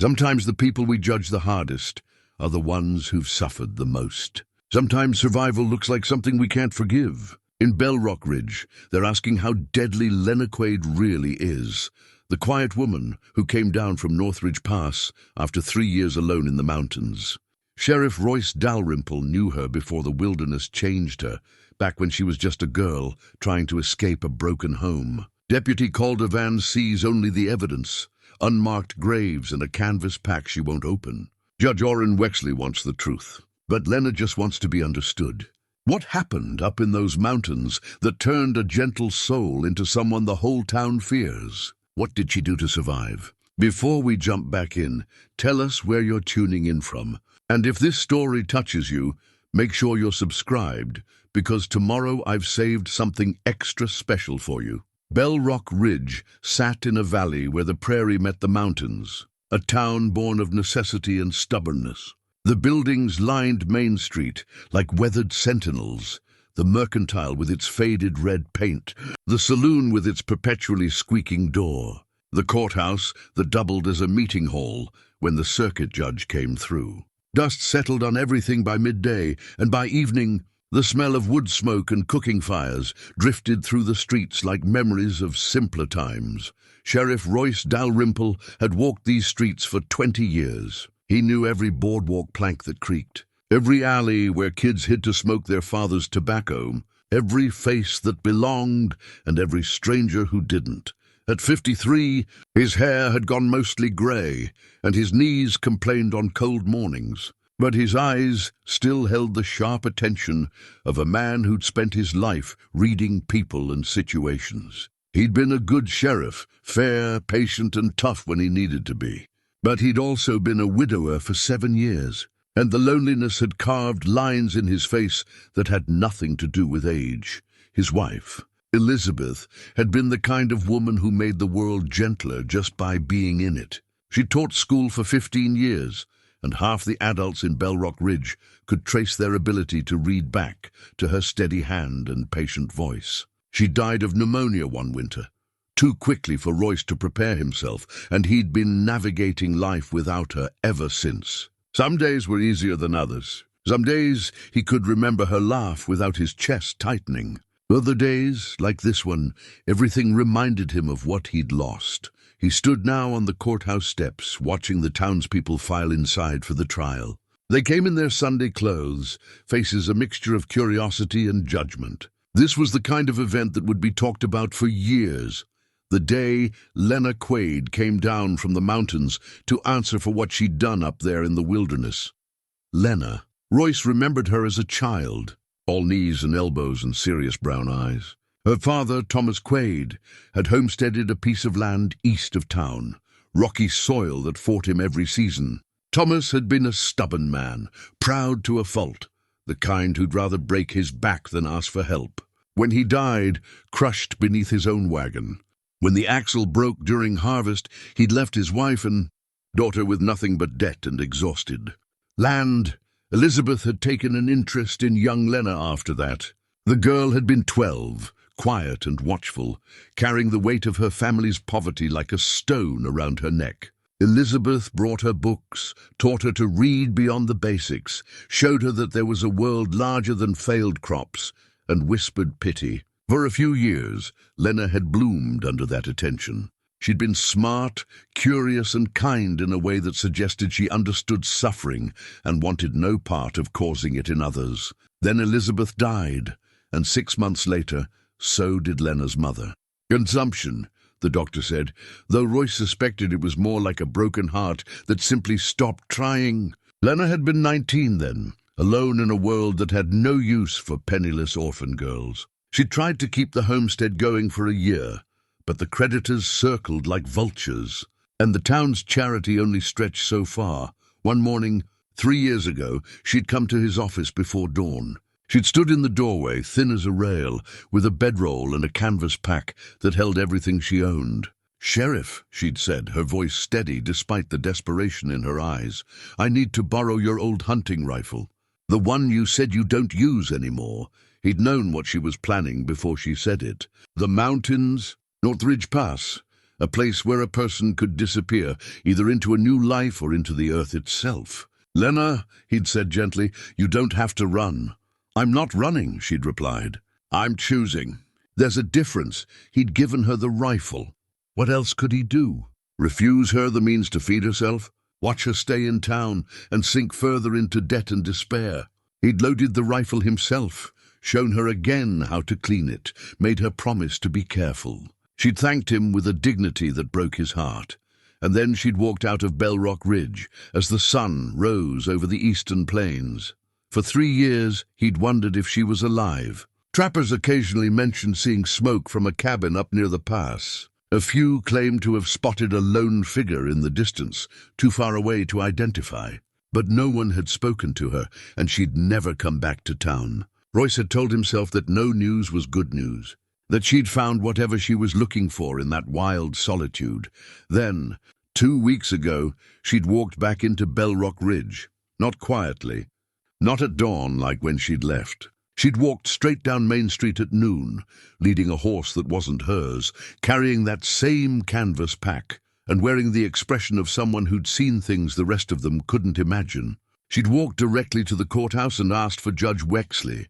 Sometimes the people we judge the hardest are the ones who've suffered the most. Sometimes survival looks like something we can't forgive. In Bellrock Ridge, they're asking how deadly Lenna Quade really is. The quiet woman who came down from Northridge Pass after 3 years alone in the mountains. Sheriff Royce Dalrymple knew her before the wilderness changed her, back when she was just a girl trying to escape a broken home. Deputy Calder Vann sees only the evidence, unmarked graves and a canvas pack she won't open. Judge Orrin Wexley wants the truth, but Lenna just wants to be understood. What happened up in those mountains that turned a gentle soul into someone the whole town fears? What did she do to survive? Before we jump back in, tell us where you're tuning in from. And if this story touches you, make sure you're subscribed, because tomorrow I've saved something extra special for you. Bellrock Ridge sat in a valley where the prairie met the mountains, a town born of necessity and stubbornness. The buildings lined Main Street like weathered sentinels, the mercantile with its faded red paint, the saloon with its perpetually squeaking door, the courthouse that doubled as a meeting hall when the circuit judge came through. Dust settled on everything by midday, and by evening, the smell of wood smoke and cooking fires drifted through the streets like memories of simpler times. Sheriff Royce Dalrymple had walked these streets for 20 years. He knew every boardwalk plank that creaked, every alley where kids hid to smoke their father's tobacco, every face that belonged and every stranger who didn't. At 53, his hair had gone mostly grey, and his knees complained on cold mornings. But his eyes still held the sharp attention of a man who'd spent his life reading people and situations. He'd been a good sheriff, fair, patient, and tough when he needed to be. But he'd also been a widower for 7 years, and the loneliness had carved lines in his face that had nothing to do with age. His wife, Elizabeth, had been the kind of woman who made the world gentler just by being in it. She taught school for 15 years, and half the adults in Bellrock Ridge could trace their ability to read back to her steady hand and patient voice. She died of pneumonia one winter, too quickly for Royce to prepare himself, and he'd been navigating life without her ever since. Some days were easier than others. Some days he could remember her laugh without his chest tightening. Other days, like this one, everything reminded him of what he'd lost. He stood now on the courthouse steps, watching the townspeople file inside for the trial. They came in their Sunday clothes, faces a mixture of curiosity and judgment. This was the kind of event that would be talked about for years. The day Lenna Quade came down from the mountains to answer for what she'd done up there in the wilderness. Lenna. Royce remembered her as a child, all knees and elbows and serious brown eyes. Her father, Thomas Quade, had homesteaded a piece of land east of town, rocky soil that fought him every season. Thomas had been a stubborn man, proud to a fault, the kind who'd rather break his back than ask for help. When he died, crushed beneath his own wagon. When the axle broke during harvest, he'd left his wife and daughter with nothing but debt and exhausted. Land. Elizabeth had taken an interest in young Lenna after that. The girl had been 12, quiet and watchful, carrying the weight of her family's poverty like a stone around her neck. Elizabeth brought her books, taught her to read beyond the basics, showed her that there was a world larger than failed crops, and whispered pity. For a few years, Lenna had bloomed under that attention. She'd been smart, curious, and kind in a way that suggested she understood suffering and wanted no part of causing it in others. Then Elizabeth died, and 6 months later, so did Lenna's mother. Consumption, the doctor said, though Royce suspected it was more like a broken heart that simply stopped trying. Lenna had been 19 then, alone in a world that had no use for penniless orphan girls. She tried to keep the homestead going for a year, but the creditors circled like vultures, and the town's charity only stretched so far. One morning, 3 years ago, she'd come to his office before dawn. She'd stood in the doorway, thin as a rail, with a bedroll and a canvas pack that held everything she owned. "Sheriff," she'd said, her voice steady despite the desperation in her eyes, "I need to borrow your old hunting rifle. The one you said you don't use anymore." He'd known what she was planning before she said it. The mountains, Northridge Pass, a place where a person could disappear, either into a new life or into the earth itself. "Lenna," he'd said gently, "you don't have to run." "I'm not running," she'd replied. "I'm choosing." There's a difference. He'd given her the rifle. What else could he do? Refuse her the means to feed herself? Watch her stay in town and sink further into debt and despair? He'd loaded the rifle himself, shown her again how to clean it, made her promise to be careful. She'd thanked him with a dignity that broke his heart. And then she'd walked out of Bellrock Ridge as the sun rose over the eastern plains. For 3 years, he'd wondered if she was alive. Trappers occasionally mentioned seeing smoke from a cabin up near the pass. A few claimed to have spotted a lone figure in the distance, too far away to identify. But no one had spoken to her, and she'd never come back to town. Royce had told himself that no news was good news, that she'd found whatever she was looking for in that wild solitude. Then, 2 weeks ago, she'd walked back into Bellrock Ridge, not quietly, not at dawn like when she'd left. She'd walked straight down Main Street at noon, leading a horse that wasn't hers, carrying that same canvas pack, and wearing the expression of someone who'd seen things the rest of them couldn't imagine. She'd walked directly to the courthouse and asked for Judge Wexley.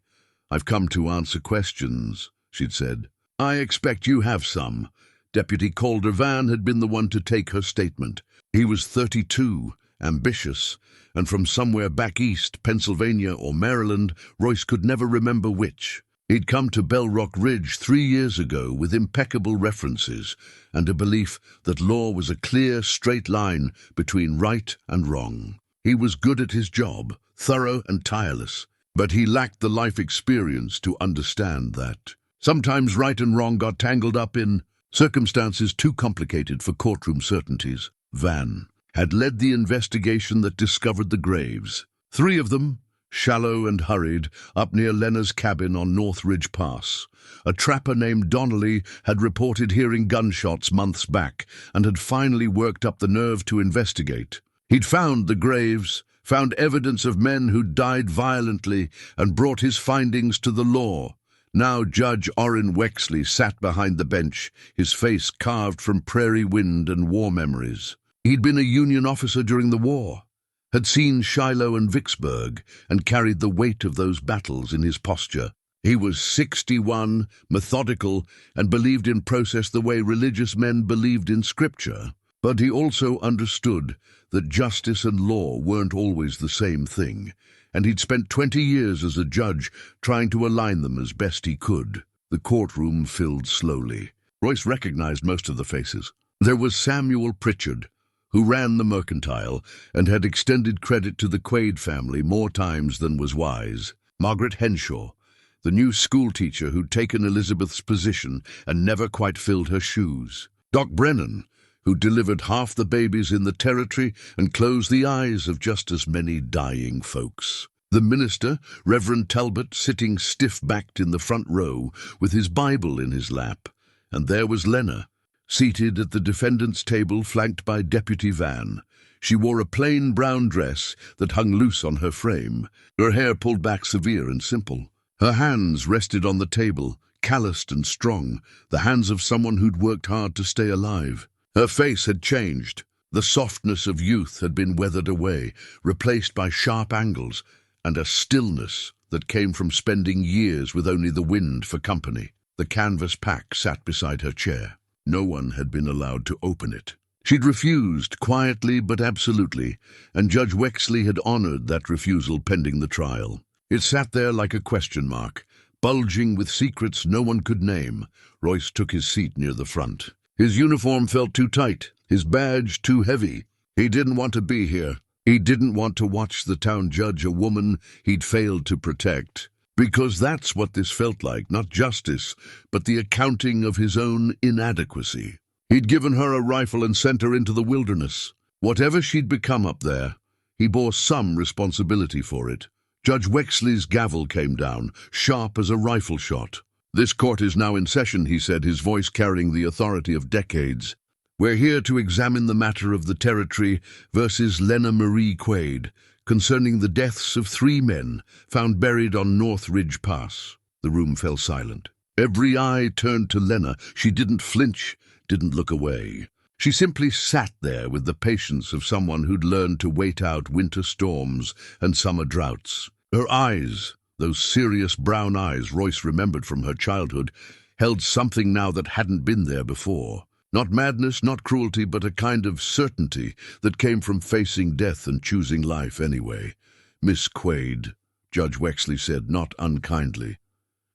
"I've come to answer questions," she'd said. "I expect you have some." Deputy Calder Vann had been the one to take her statement. He was 32, ambitious, and from somewhere back east, Pennsylvania or Maryland, Royce could never remember which. He'd come to Bellrock Ridge 3 years ago with impeccable references and a belief that law was a clear, straight line between right and wrong. He was good at his job, thorough and tireless, but he lacked the life experience to understand that. Sometimes right and wrong got tangled up in circumstances too complicated for courtroom certainties. Vann had led the investigation that discovered the graves. 3 of them, shallow and hurried, up near Lenna's cabin on North Ridge Pass. A trapper named Donnelly had reported hearing gunshots months back and had finally worked up the nerve to investigate. He'd found the graves, found evidence of men who'd died violently, and brought his findings to the law. Now Judge Orrin Wexley sat behind the bench, his face carved from prairie wind and war memories. He'd been a Union officer during the war, had seen Shiloh and Vicksburg, and carried the weight of those battles in his posture. He was 61, methodical, and believed in process the way religious men believed in scripture. But he also understood that justice and law weren't always the same thing, and he'd spent 20 years as a judge trying to align them as best he could. The courtroom filled slowly. Royce recognized most of the faces. There was Samuel Pritchard, who ran the Mercantile and had extended credit to the Quade family more times than was wise. Margaret Henshaw, the new schoolteacher who'd taken Elizabeth's position and never quite filled her shoes. Doc Brennan, who delivered half the babies in the territory and closed the eyes of just as many dying folks. The minister, Reverend Talbot, sitting stiff-backed in the front row with his Bible in his lap. And there was Lenna, seated at the defendant's table flanked by Deputy Vann. She wore a plain brown dress that hung loose on her frame, her hair pulled back severe and simple. Her hands rested on the table, calloused and strong, the hands of someone who'd worked hard to stay alive. Her face had changed. The softness of youth had been weathered away, replaced by sharp angles, and a stillness that came from spending years with only the wind for company. The canvas pack sat beside her chair. No one had been allowed to open it. She'd refused, quietly but absolutely, and Judge Wexley had honored that refusal pending the trial. It sat there like a question mark, bulging with secrets no one could name. Royce took his seat near the front. His uniform felt too tight, his badge too heavy. He didn't want to be here. He didn't want to watch the town judge a woman he'd failed to protect. Because that's what this felt like, not justice, but the accounting of his own inadequacy. He'd given her a rifle and sent her into the wilderness. Whatever she'd become up there, he bore some responsibility for it. Judge Wexley's gavel came down, sharp as a rifle shot. "This court is now in session," he said, his voice carrying the authority of decades. "We're here to examine the matter of the territory versus Lenna Marie Quade, concerning the deaths of 3 men found buried on North Ridge Pass." The room fell silent. Every eye turned to Lenna. She didn't flinch, didn't look away. She simply sat there with the patience of someone who'd learned to wait out winter storms and summer droughts. Her eyes, those serious brown eyes Royce remembered from her childhood, held something now that hadn't been there before. Not madness, not cruelty, but a kind of certainty that came from facing death and choosing life anyway. "Miss Quade," Judge Wexley said, not unkindly.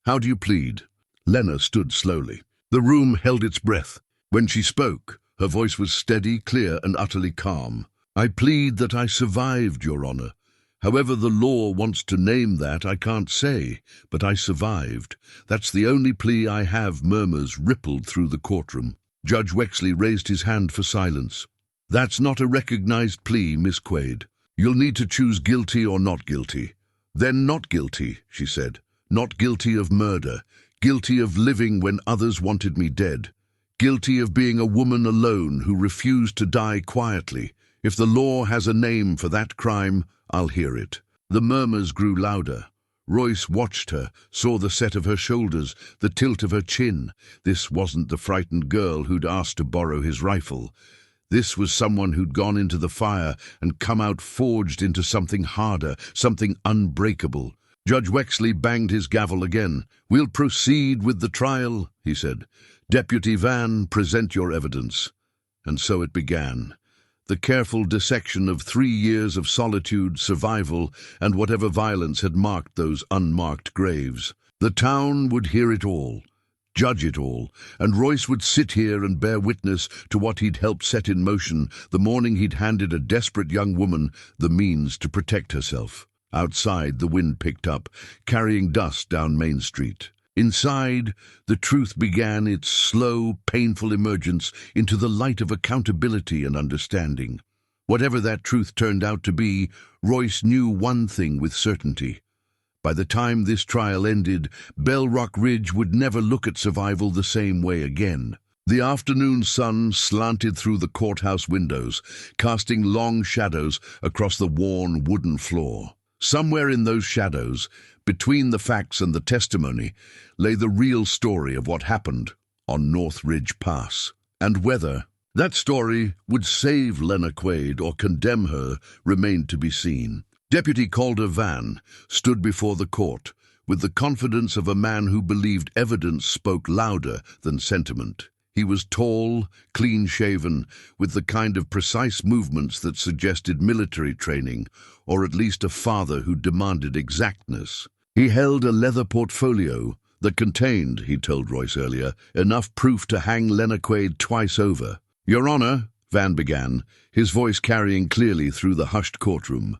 "How do you plead?" Lenna stood slowly. The room held its breath. When she spoke, her voice was steady, clear, and utterly calm. "I plead that I survived, Your Honor. However the law wants to name that, I can't say, but I survived. That's the only plea I have." Murmurs rippled through the courtroom. Judge Wexley raised his hand for silence. "That's not a recognized plea, Miss Quade. You'll need to choose guilty or not guilty." "Then not guilty," she said. "Not guilty of murder. Guilty of living when others wanted me dead. Guilty of being a woman alone who refused to die quietly. If the law has a name for that crime, I'll hear it." The murmurs grew louder. Royce watched her, saw the set of her shoulders, the tilt of her chin. This wasn't the frightened girl who'd asked to borrow his rifle. This was someone who'd gone into the fire and come out forged into something harder, something unbreakable. Judge Wexley banged his gavel again. "We'll proceed with the trial," he said. "Deputy Vann, present your evidence." And so it began. The careful dissection of 3 years of solitude, survival, and whatever violence had marked those unmarked graves. The town would hear it all, judge it all, and Royce would sit here and bear witness to what he'd helped set in motion the morning he'd handed a desperate young woman the means to protect herself. Outside, the wind picked up, carrying dust down Main Street. Inside, the truth began its slow, painful emergence into the light of accountability and understanding. Whatever that truth turned out to be, Royce knew one thing with certainty. By the time this trial ended, Bellrock Ridge would never look at survival the same way again. The afternoon sun slanted through the courthouse windows, casting long shadows across the worn wooden floor. Somewhere in those shadows, between the facts and the testimony, lay the real story of what happened on North Ridge Pass. And whether that story would save Lenna Quade or condemn her remained to be seen. Deputy Calder Vann stood before the court with the confidence of a man who believed evidence spoke louder than sentiment. He was tall, clean-shaven, with the kind of precise movements that suggested military training, or at least a father who demanded exactness. He held a leather portfolio that contained, he told Royce earlier, enough proof to hang Lenna Quade twice over. "Your Honor," Vann began, his voice carrying clearly through the hushed courtroom,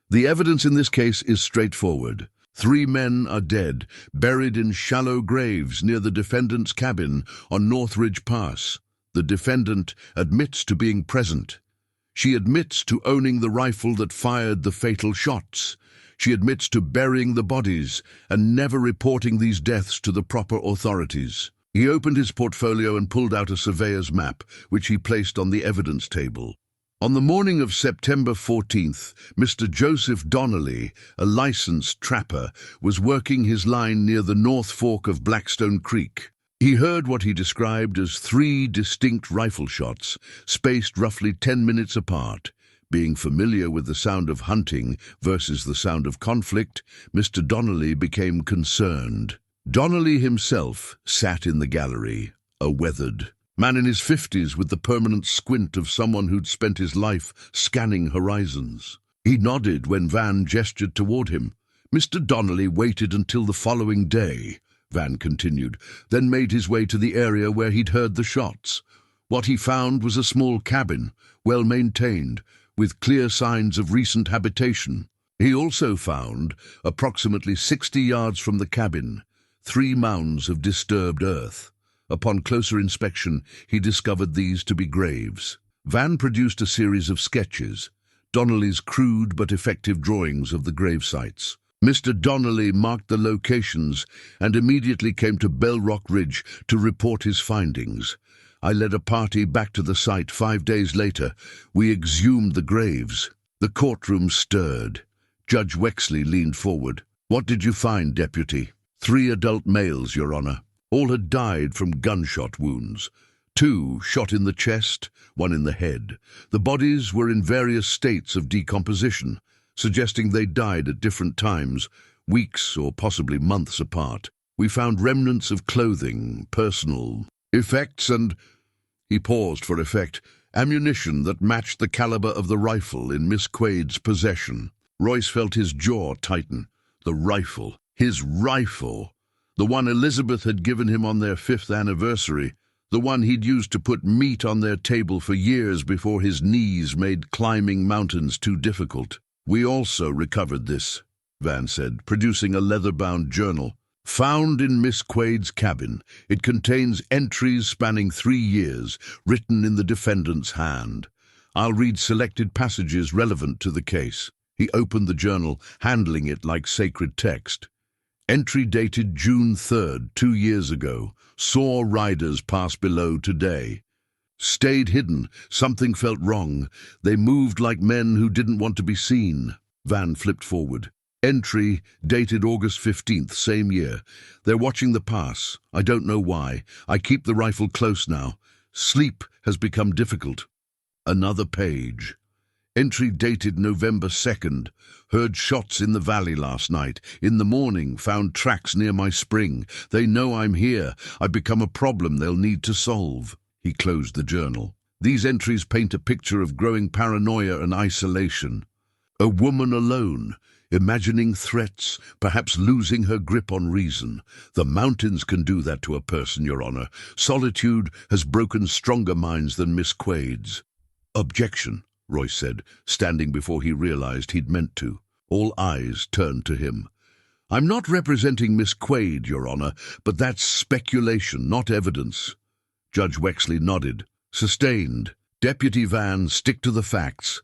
"the evidence in this case is straightforward. 3 men are dead, buried in shallow graves near the defendant's cabin on North Ridge Pass. The defendant admits to being present. She admits to owning the rifle that fired the fatal shots. She admits to burying the bodies and never reporting these deaths to the proper authorities." He opened his portfolio and pulled out a surveyor's map, which he placed on the evidence table. On the morning of September 14th, Mr. Joseph Donnelly, a licensed trapper, was working his line near the North Fork of Blackstone Creek. He heard what he described as 3 distinct rifle shots, spaced roughly 10 minutes apart. Being familiar with the sound of hunting versus the sound of conflict, Mr. Donnelly became concerned. Donnelly himself sat in the gallery, a weathered man in his 50s with the permanent squint of someone who'd spent his life scanning horizons. He nodded when Vann gestured toward him. "Mr. Donnelly waited until the following day," Vann continued, "then made his way to the area where he'd heard the shots. What he found was a small cabin, well maintained, with clear signs of recent habitation. He also found, approximately 60 yards from the cabin, 3 mounds of disturbed earth. Upon closer inspection, he discovered these to be graves." Vann produced a series of sketches, Donnelly's crude but effective drawings of the grave sites. Mr. Donnelly marked the locations and immediately came to Bellrock Ridge to report his findings. "I led a party back to the site 5 days later. We exhumed the graves." The courtroom stirred. Judge Wexley leaned forward. "What did you find, Deputy?" 3 adult males, Your Honor. All had died from gunshot wounds. Two shot in the chest, one in the head. The bodies were in various states of decomposition, suggesting they died at different times, weeks or possibly months apart. We found remnants of clothing, personal effects, and, he paused for effect, ammunition that matched the caliber of the rifle in Miss Quade's possession. Royce felt his jaw tighten. The rifle. His rifle. The one Elizabeth had given him on their 5th anniversary. The one he'd used to put meat on their table for years before his knees made climbing mountains too difficult. We also recovered this, Vann said, producing a leather-bound journal. Found in Miss Quade's cabin. It contains entries spanning 3 years, written in the defendant's hand. I'll read selected passages relevant to the case. He opened the journal, handling it like sacred text. Entry dated June 3rd, 2 years ago. Saw riders pass below today. Stayed hidden. Something felt wrong. They moved like men who didn't want to be seen. Vann flipped forward. Entry dated August 15th, same year. They're watching the pass. I don't know why. I keep the rifle close now. Sleep has become difficult. Another page. Entry dated November 2nd. Heard shots in the valley last night. In the morning, found tracks near my spring. They know I'm here. I've become a problem they'll need to solve. He closed the journal. These entries paint a picture of growing paranoia and isolation. A woman alone, imagining threats, perhaps losing her grip on reason. The mountains can do that to a person, Your Honor. Solitude has broken stronger minds than Miss Quade's. Objection, Royce said, standing before he realized he'd meant to. All eyes turned to him. I'm not representing Miss Quade, Your Honor, but that's speculation, not evidence. Judge Wexley nodded. Sustained. Deputy Vann, stick to the facts.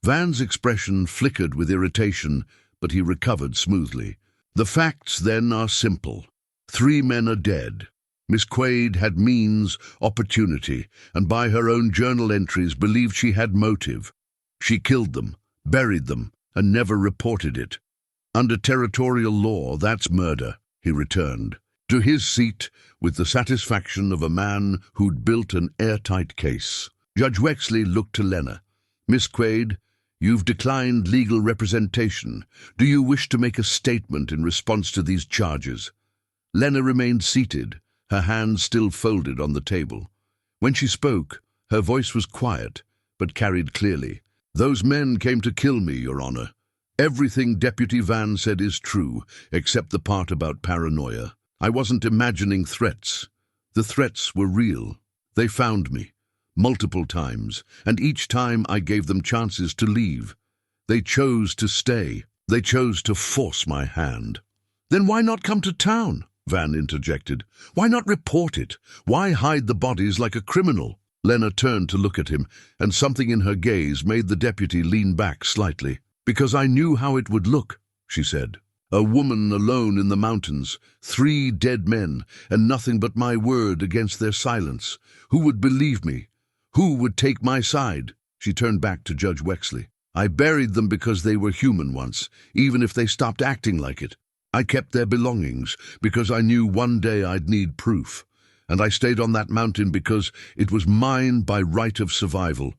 Vann's expression flickered with irritation, but he recovered smoothly. The facts, then, are simple. 3 men are dead. Miss Quade had means, opportunity, and by her own journal entries believed she had motive. She killed them, buried them, and never reported it. Under territorial law, that's murder, he returned, to his seat with the satisfaction of a man who'd built an airtight case. Judge Wexley looked to Lenna. Miss Quade, you've declined legal representation. Do you wish to make a statement in response to these charges? Lenna remained seated, her hands still folded on the table. When she spoke, her voice was quiet, but carried clearly. Those men came to kill me, Your Honor. Everything Deputy Vann said is true, except the part about paranoia. I wasn't imagining threats. The threats were real. They found me, multiple times, and each time I gave them chances to leave. They chose to stay. They chose to force my hand. Then why not come to town? Vann interjected. Why not report it? Why hide the bodies like a criminal? Lenna turned to look at him, and something in her gaze made the deputy lean back slightly. Because I knew how it would look, she said. A woman alone in the mountains, 3 dead men, and nothing but my word against their silence. Who would believe me? Who would take my side? She turned back to Judge Wexley. I buried them because they were human once, even if they stopped acting like it. I kept their belongings because I knew one day I'd need proof. And I stayed on that mountain because it was mine by right of survival.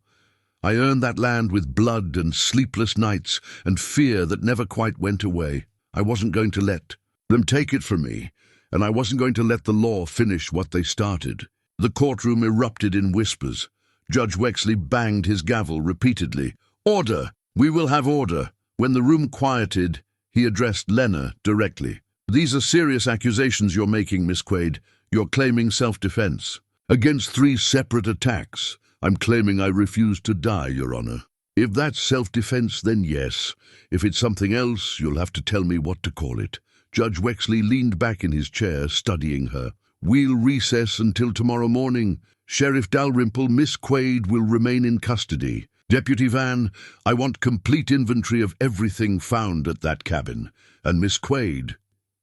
I earned that land with blood and sleepless nights and fear that never quite went away. I wasn't going to let them take it from me, and I wasn't going to let the law finish what they started. The courtroom erupted in whispers. Judge Wexley banged his gavel repeatedly. Order! We will have order. When the room quieted, he addressed Lenna directly. These are serious accusations you're making, Miss Quade. You're claiming self-defense. Against 3 separate attacks. I'm claiming I refused to die, Your Honor. If that's self-defense, then yes. If it's something else, you'll have to tell me what to call it. Judge Wexley leaned back in his chair, studying her. We'll recess until tomorrow morning. Sheriff Dalrymple, Miss Quade will remain in custody. Deputy Vann, I want complete inventory of everything found at that cabin. And Miss Quade,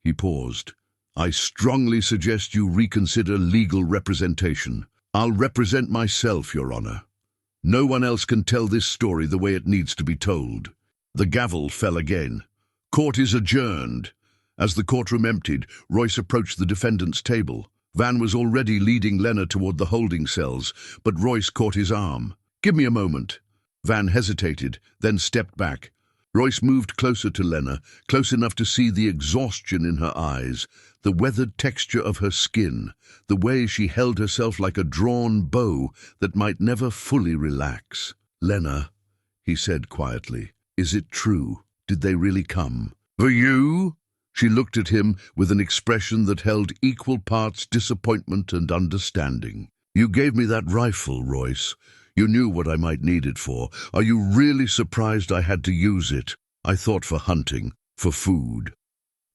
he paused, I strongly suggest you reconsider legal representation. I'll represent myself, Your Honor. No one else can tell this story the way it needs to be told. The gavel fell again. Court is adjourned. As the courtroom emptied, Royce approached the defendant's table. Vann was already leading Lenna toward the holding cells, but Royce caught his arm. "Give me a moment." Vann hesitated, then stepped back. Royce moved closer to Lenna, close enough to see the exhaustion in her eyes, the weathered texture of her skin, the way she held herself like a drawn bow that might never fully relax. "Lenna," he said quietly, "is it true? Did they really come?" "For you?" She looked at him with an expression that held equal parts disappointment and understanding. "You gave me that rifle, Royce. You knew what I might need it for. Are you really surprised I had to use it? I thought for hunting, for food."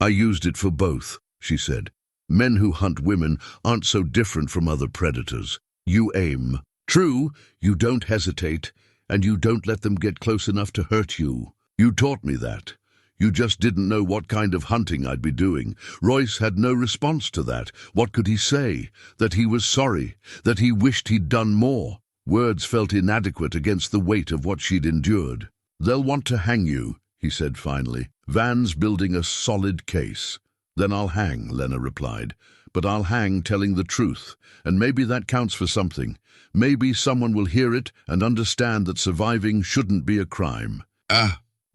"I used it for both," she said. "Men who hunt women aren't so different from other predators. You aim. True, you don't hesitate, and you don't let them get close enough to hurt you. You taught me that. You just didn't know what kind of hunting I'd be doing." Royce had no response to that. What could he say? That he was sorry, that he wished he'd done more. Words felt inadequate against the weight of what she'd endured. "They'll want to hang you," he said finally. "Vann's building a solid case." "Then I'll hang," Lenna replied. "But I'll hang telling the truth, and maybe that counts for something. Maybe someone will hear it and understand that surviving shouldn't be a crime."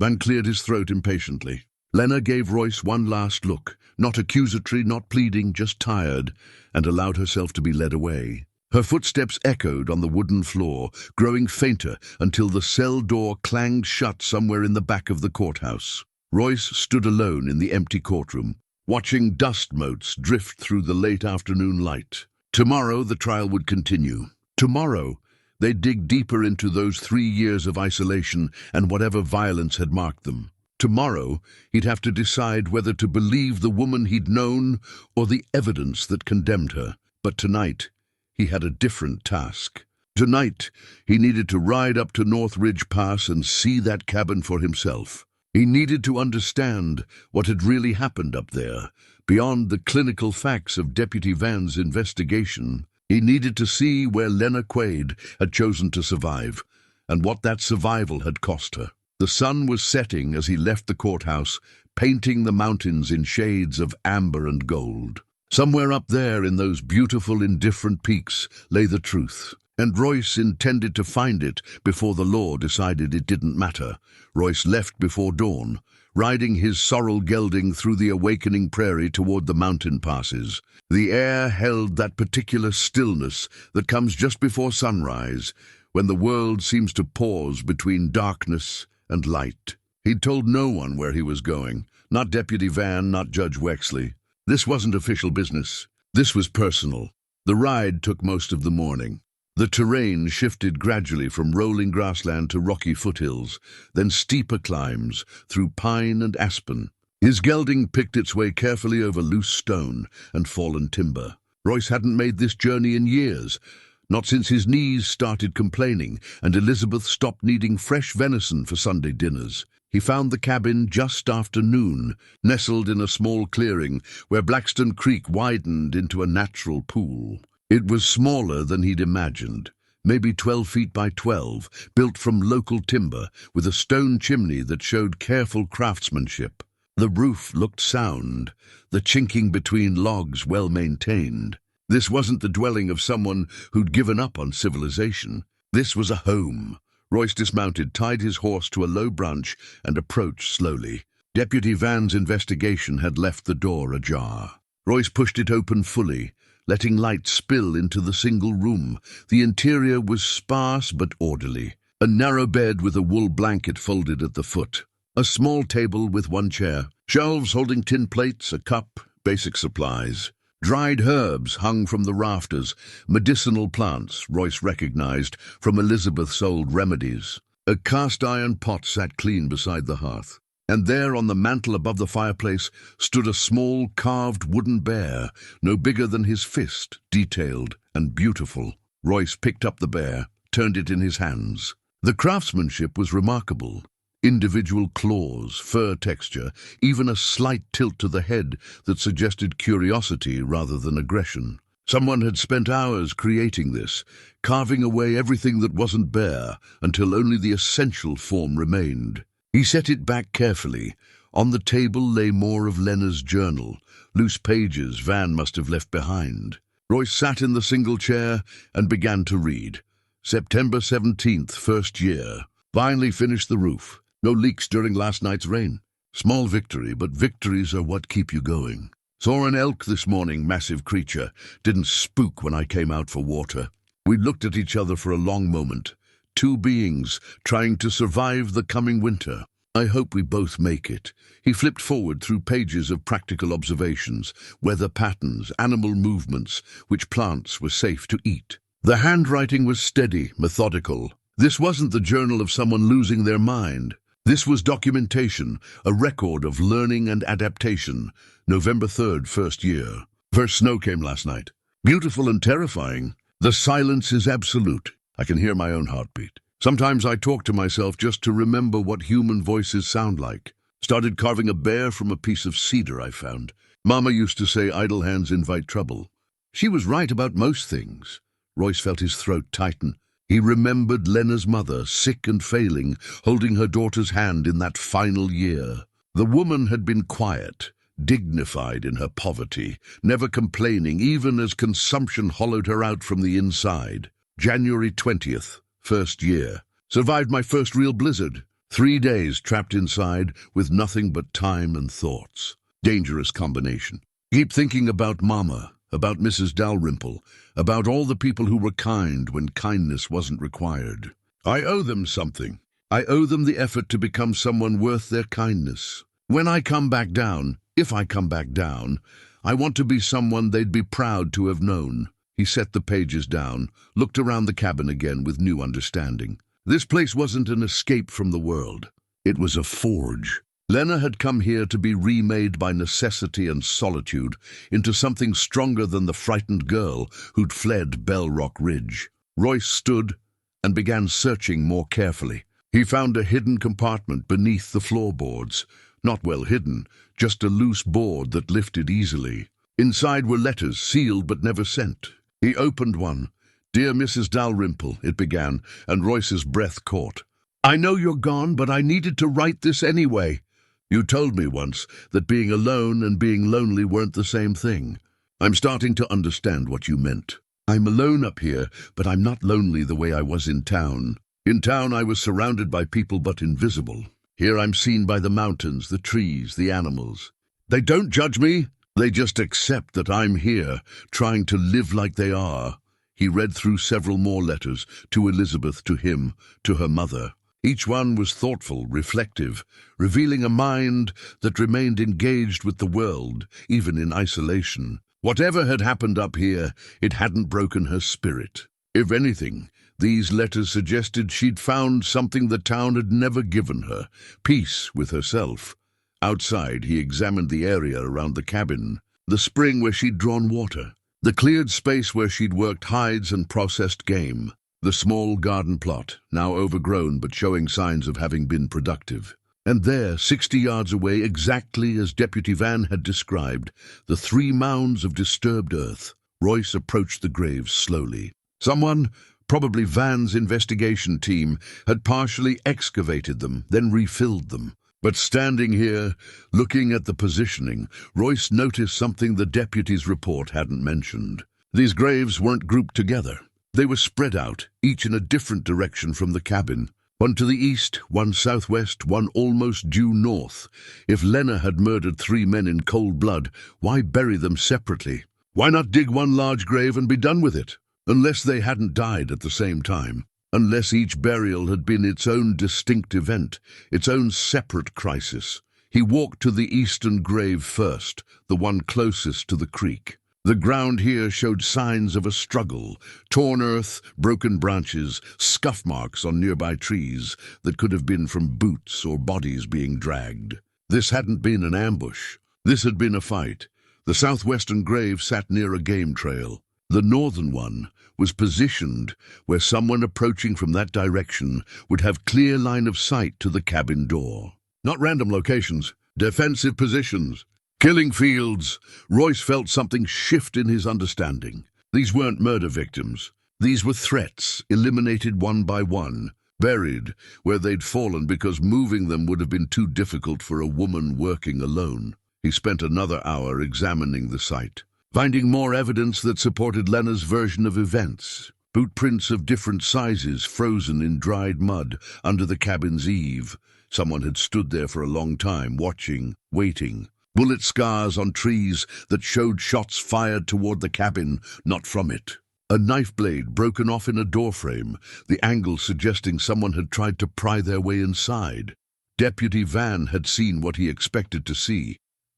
Vann cleared his throat impatiently. Lenna gave Royce one last look, not accusatory, not pleading, just tired, and allowed herself to be led away. Her footsteps echoed on the wooden floor, growing fainter until the cell door clanged shut somewhere in the back of the courthouse. Royce stood alone in the empty courtroom, watching dust motes drift through the late afternoon light. Tomorrow the trial would continue. Tomorrow they'd dig deeper into those 3 years of isolation and whatever violence had marked them. Tomorrow he'd have to decide whether to believe the woman he'd known or the evidence that condemned her. But tonight he had a different task. Tonight he needed to ride up to North Ridge Pass and see that cabin for himself. He needed to understand what had really happened up there, beyond the clinical facts of Deputy Vann's investigation. He needed to see where Lenna Quade had chosen to survive, and what that survival had cost her. The sun was setting as he left the courthouse, painting the mountains in shades of amber and gold. Somewhere up there in those beautiful, indifferent peaks lay the truth, and Royce intended to find it before the law decided it didn't matter. Royce left before dawn, riding his sorrel gelding through the awakening prairie toward the mountain passes. The air held that particular stillness that comes just before sunrise, when the world seems to pause between darkness and light. He'd told no one where he was going, not Deputy Vann, not Judge Wexley. This wasn't official business. This was personal. The ride took most of the morning. The terrain shifted gradually from rolling grassland to rocky foothills, then steeper climbs through pine and aspen. His gelding picked its way carefully over loose stone and fallen timber. Royce hadn't made this journey in years, not since his knees started complaining and Elizabeth stopped needing fresh venison for Sunday dinners. He found the cabin just after noon, nestled in a small clearing where Blackstone Creek widened into a natural pool. It was smaller than he'd imagined, maybe 12 feet by 12, built from local timber, with a stone chimney that showed careful craftsmanship. The roof looked sound, the chinking between logs well maintained. This wasn't the dwelling of someone who'd given up on civilization. This was a home. Royce dismounted, tied his horse to a low branch, and approached slowly. Deputy Vann's investigation had left the door ajar. Royce pushed it open fully, letting light spill into the single room. The interior was sparse but orderly. A narrow bed with a wool blanket folded at the foot. A small table with one chair. Shelves holding tin plates, a cup, basic supplies. Dried herbs hung from the rafters, medicinal plants Royce recognized from Elizabeth's old remedies. A cast-iron pot sat clean beside the hearth, and there on the mantel above the fireplace stood a small carved wooden bear, no bigger than his fist, detailed and beautiful. Royce picked up the bear, turned it in his hands. The craftsmanship was remarkable. Individual claws, fur texture, even a slight tilt to the head that suggested curiosity rather than aggression. Someone had spent hours creating this, carving away everything that wasn't bear until only the essential form remained. He set it back carefully. On the table lay more of Lenna's journal, loose pages Vann must have left behind. Royce sat in the single chair and began to read. September 17th, first year. Finally finished the roof. No leaks during last night's rain. Small victory, but victories are what keep you going. Saw an elk this morning, massive creature. Didn't spook when I came out for water. We looked at each other for a long moment. Two beings trying to survive the coming winter. I hope we both make it. He flipped forward through pages of practical observations, weather patterns, animal movements, which plants were safe to eat. The handwriting was steady, methodical. This wasn't the journal of someone losing their mind. This was documentation, a record of learning and adaptation. November 3rd, first year. First snow came last night. Beautiful and terrifying. The silence is absolute. I can hear my own heartbeat. Sometimes I talk to myself just to remember what human voices sound like. Started carving a bear from a piece of cedar I found. Mama used to say idle hands invite trouble. She was right about most things. Royce felt his throat tighten. He remembered Lenna's mother, sick and failing, holding her daughter's hand in that final year. The woman had been quiet, dignified in her poverty, never complaining even as consumption hollowed her out from the inside. January 20th, first year. Survived my first real blizzard. 3 days trapped inside with nothing but time and thoughts. Dangerous combination. Keep thinking about Mama, about Mrs. Dalrymple, about all the people who were kind when kindness wasn't required. I owe them something. I owe them the effort to become someone worth their kindness. When I come back down, if I come back down, I want to be someone they'd be proud to have known. He set the pages down, looked around the cabin again with new understanding. This place wasn't an escape from the world. It was a forge. Lenna had come here to be remade by necessity and solitude into something stronger than the frightened girl who'd fled Bellrock Ridge. Royce stood and began searching more carefully. He found a hidden compartment beneath the floorboards. Not well hidden, just a loose board that lifted easily. Inside were letters, sealed but never sent. He opened one. "Dear Mrs. Dalrymple," it began, and Royce's breath caught. "I know you're gone, but I needed to write this anyway. You told me once that being alone and being lonely weren't the same thing. I'm starting to understand what you meant. I'm alone up here, but I'm not lonely the way I was in town. In town I was surrounded by people but invisible. Here I'm seen by the mountains, the trees, the animals. They don't judge me. They just accept that I'm here, trying to live like they are." He read through several more letters, to Elizabeth, to him, to her mother. Each one was thoughtful, reflective, revealing a mind that remained engaged with the world, even in isolation. Whatever had happened up here, it hadn't broken her spirit. If anything, these letters suggested she'd found something the town had never given her, peace with herself. Outside, he examined the area around the cabin, the spring where she'd drawn water, the cleared space where she'd worked hides and processed game, the small garden plot, now overgrown but showing signs of having been productive. And there, 60 yards away, exactly as Deputy Vann had described, the 3 mounds of disturbed earth. Royce approached the graves slowly. Someone, probably Vann's investigation team, had partially excavated them, then refilled them. But standing here, looking at the positioning, Royce noticed something the deputy's report hadn't mentioned. These graves weren't grouped together. They were spread out, each in a different direction from the cabin. One to the east, one southwest, one almost due north. If Lenna had murdered 3 men in cold blood, why bury them separately? Why not dig one large grave and be done with it? Unless they hadn't died at the same time. Unless each burial had been its own distinct event, its own separate crisis. He walked to the eastern grave first, the one closest to the creek. The ground here showed signs of a struggle, torn earth, broken branches, scuff marks on nearby trees that could have been from boots or bodies being dragged. This hadn't been an ambush. This had been a fight. The southwestern grave sat near a game trail. The northern one was positioned where someone approaching from that direction would have clear line of sight to the cabin door. Not random locations, defensive positions. Killing fields. Royce felt something shift in his understanding. These weren't murder victims. These were threats, eliminated one by one, buried where they'd fallen because moving them would have been too difficult for a woman working alone. He spent another hour examining the site. finding more evidence that supported Lenna's version of events. Boot prints of different sizes frozen in dried mud under the cabin's eave. Someone had stood there for a long time, watching, waiting. Bullet scars on trees that showed shots fired toward the cabin, not from it. A knife blade broken off in a doorframe, the angle suggesting someone had tried to pry their way inside. Deputy Vann had seen what he expected to see,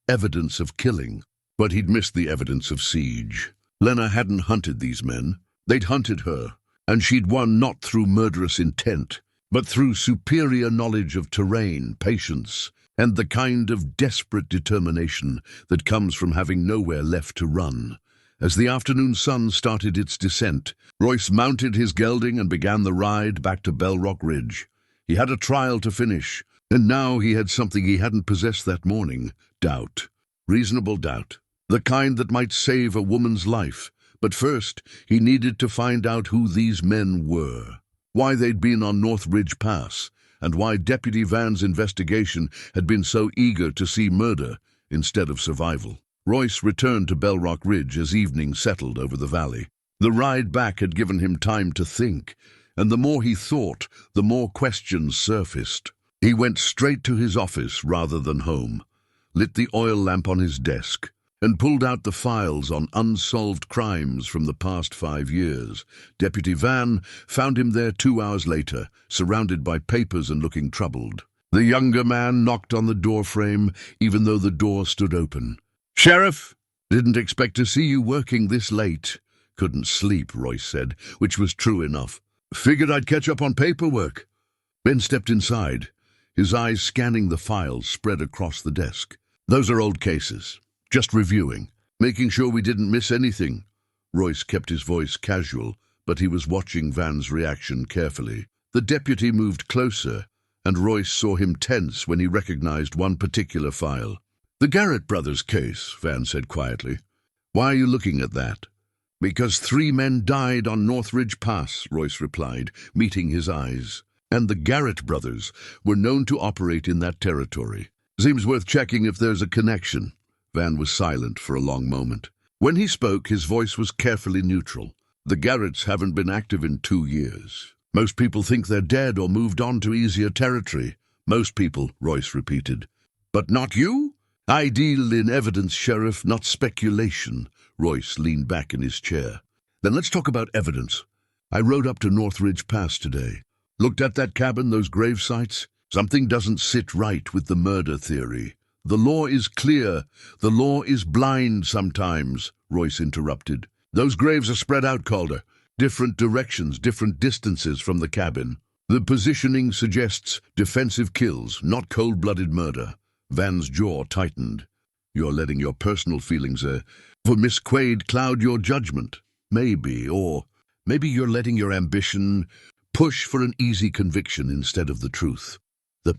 evidence of killing, but he'd missed the evidence of siege. Lenna hadn't hunted these men. They'd hunted her, and she'd won not through murderous intent, but through superior knowledge of terrain, patience, and the kind of desperate determination that comes from having nowhere left to run. As the afternoon sun started its descent, Royce mounted his gelding and began the ride back to Bellrock Ridge. He had a trial to finish, and now he had something he hadn't possessed that morning: doubt. Reasonable doubt. The kind that might save a woman's life. But first, he needed to find out who these men were, why they'd been on North Ridge Pass, and why Deputy Vann's investigation had been so eager to see murder instead of survival. Royce returned to Bellrock Ridge as evening settled over the valley. The ride back had given him time to think, and the more he thought, the more questions surfaced. He went straight to his office rather than home, lit the oil lamp on his desk, and pulled out the files on unsolved crimes from the past 5 years. Deputy Vann found him there 2 hours later, surrounded by papers and looking troubled. The younger man knocked on the doorframe, even though the door stood open. "Sheriff, didn't expect to see you working this late." "Couldn't sleep," Royce said, which was true enough. "Figured I'd catch up on paperwork." Ben stepped inside, his eyes scanning the files spread across the desk. "Those are old cases. Just reviewing, making sure we didn't miss anything." Royce kept his voice casual, but he was watching Vann's reaction carefully. The deputy moved closer, and Royce saw him tense when he recognized one particular file. "The Garrett brothers case," Vann said quietly. "Why are you looking at that?" "Because 3 men died on North Ridge Pass," Royce replied, meeting his eyes. "And the Garrett brothers were known to operate in that territory. Seems worth checking if there's a connection." Vann was silent for a long moment. When he spoke, his voice was carefully neutral. "The Garretts haven't been active in 2 years. Most people think they're dead or moved on to easier territory." "Most people," Royce repeated. "But not you?" "I deal in evidence, Sheriff, not speculation." Royce leaned back in his chair. "Then let's talk about evidence. I rode up to North Ridge Pass today. Looked at that cabin, those grave sites. Something doesn't sit right with the murder theory." "The law is clear. The law is blind sometimes," Royce interrupted. "Those graves are spread out, Calder. Different directions, different distances from the cabin. The positioning suggests defensive kills, not cold-blooded murder." Vann's jaw tightened. "You're letting your personal feelings for Miss Quade cloud your judgment. Maybe, or maybe you're letting your ambition push for an easy conviction instead of the truth." The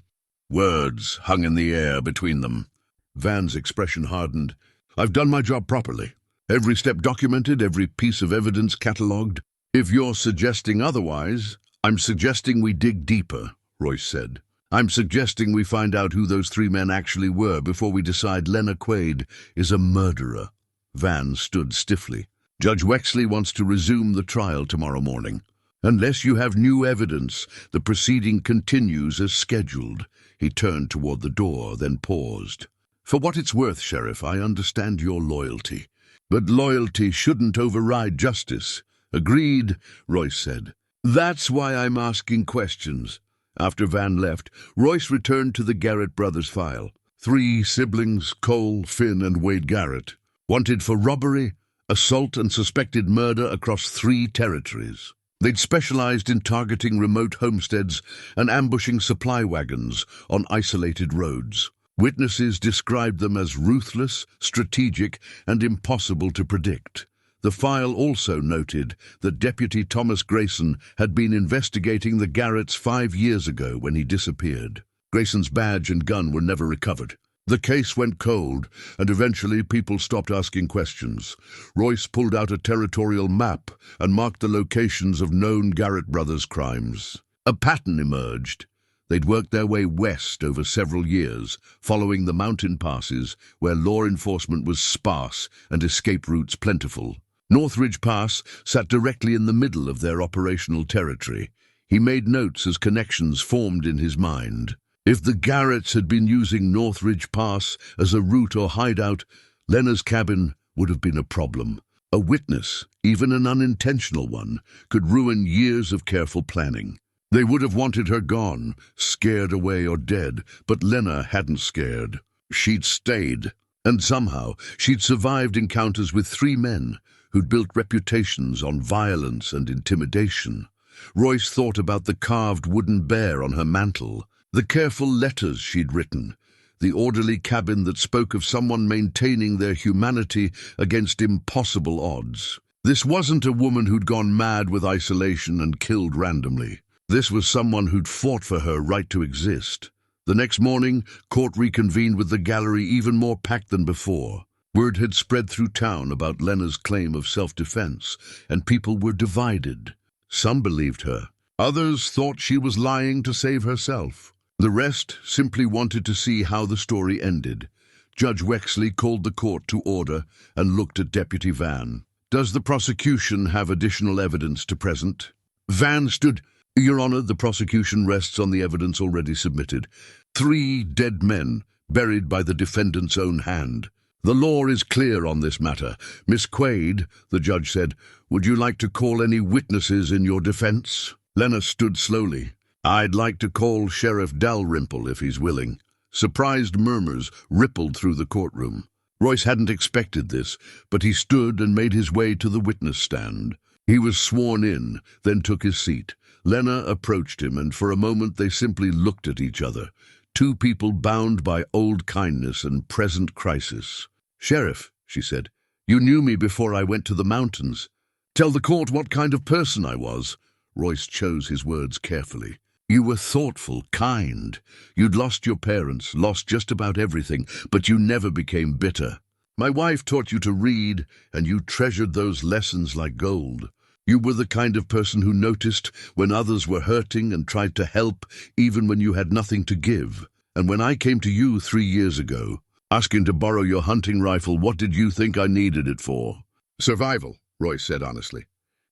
words hung in the air between them. Vann's expression hardened. "I've done my job properly. Every step documented, every piece of evidence catalogued. If you're suggesting otherwise, I'm suggesting we dig deeper," Royce said. "I'm suggesting we find out who those 3 men actually were before we decide Lenna Quade is a murderer." Vann stood stiffly. "Judge Wexley wants to resume the trial tomorrow morning. Unless you have new evidence, the proceeding continues as scheduled." He turned toward the door, then paused. "For what it's worth, Sheriff, I understand your loyalty. But loyalty shouldn't override justice." "Agreed," Royce said. "That's why I'm asking questions." After Vann left, Royce returned to the Garrett brothers file. 3 siblings, Cole, Finn, and Wade Garrett, wanted for robbery, assault, and suspected murder across 3 territories. They'd specialized in targeting remote homesteads and ambushing supply wagons on isolated roads. Witnesses described them as ruthless, strategic, and impossible to predict. The file also noted that Deputy Thomas Grayson had been investigating the Garretts 5 years ago when he disappeared. Grayson's badge and gun were never recovered. The case went cold, and eventually people stopped asking questions. Royce pulled out a territorial map and marked the locations of known Garrett brothers crimes. A pattern emerged. They'd worked their way west over several years, following the mountain passes where law enforcement was sparse and escape routes plentiful. North Ridge Pass sat directly in the middle of their operational territory. He made notes as connections formed in his mind. If the Garretts had been using North Ridge Pass as a route or hideout, Lenna's cabin would have been a problem. A witness, even an unintentional one, could ruin years of careful planning. They would have wanted her gone, scared away or dead, but Lenna hadn't scared. She'd stayed, and somehow she'd survived encounters with 3 men who'd built reputations on violence and intimidation. Royce thought about the carved wooden bear on her mantel, the careful letters she'd written, the orderly cabin that spoke of someone maintaining their humanity against impossible odds. This wasn't a woman who'd gone mad with isolation and killed randomly. This was someone who'd fought for her right to exist. The next morning, court reconvened with the gallery even more packed than before. Word had spread through town about Lenna's claim of self-defense, and people were divided. Some believed her. Others thought she was lying to save herself. The rest simply wanted to see how the story ended. Judge Wexley called the court to order and looked at Deputy Vann. "Does the prosecution have additional evidence to present?" Vann stood. "Your Honor, the prosecution rests on the evidence already submitted. 3 dead men, buried by the defendant's own hand. The law is clear on this matter. Miss Quade," the judge said, "would you like to call any witnesses in your defense?" Lenna stood slowly. "I'd like to call Sheriff Dalrymple if he's willing." Surprised murmurs rippled through the courtroom. Royce hadn't expected this, but he stood and made his way to the witness stand. He was sworn in, then took his seat. Lenna approached him, and for a moment they simply looked at each other. 2 people bound by old kindness and present crisis. "Sheriff," she said, "you knew me before I went to the mountains. Tell the court what kind of person I was." Royce chose his words carefully. "You were thoughtful, kind. You'd lost your parents, lost just about everything, but you never became bitter. My wife taught you to read, and you treasured those lessons like gold. You were the kind of person who noticed when others were hurting and tried to help, even when you had nothing to give. And when I came to you 3 years ago, asking to borrow your hunting rifle, what did you think I needed it for?" "Survival," Royce said honestly.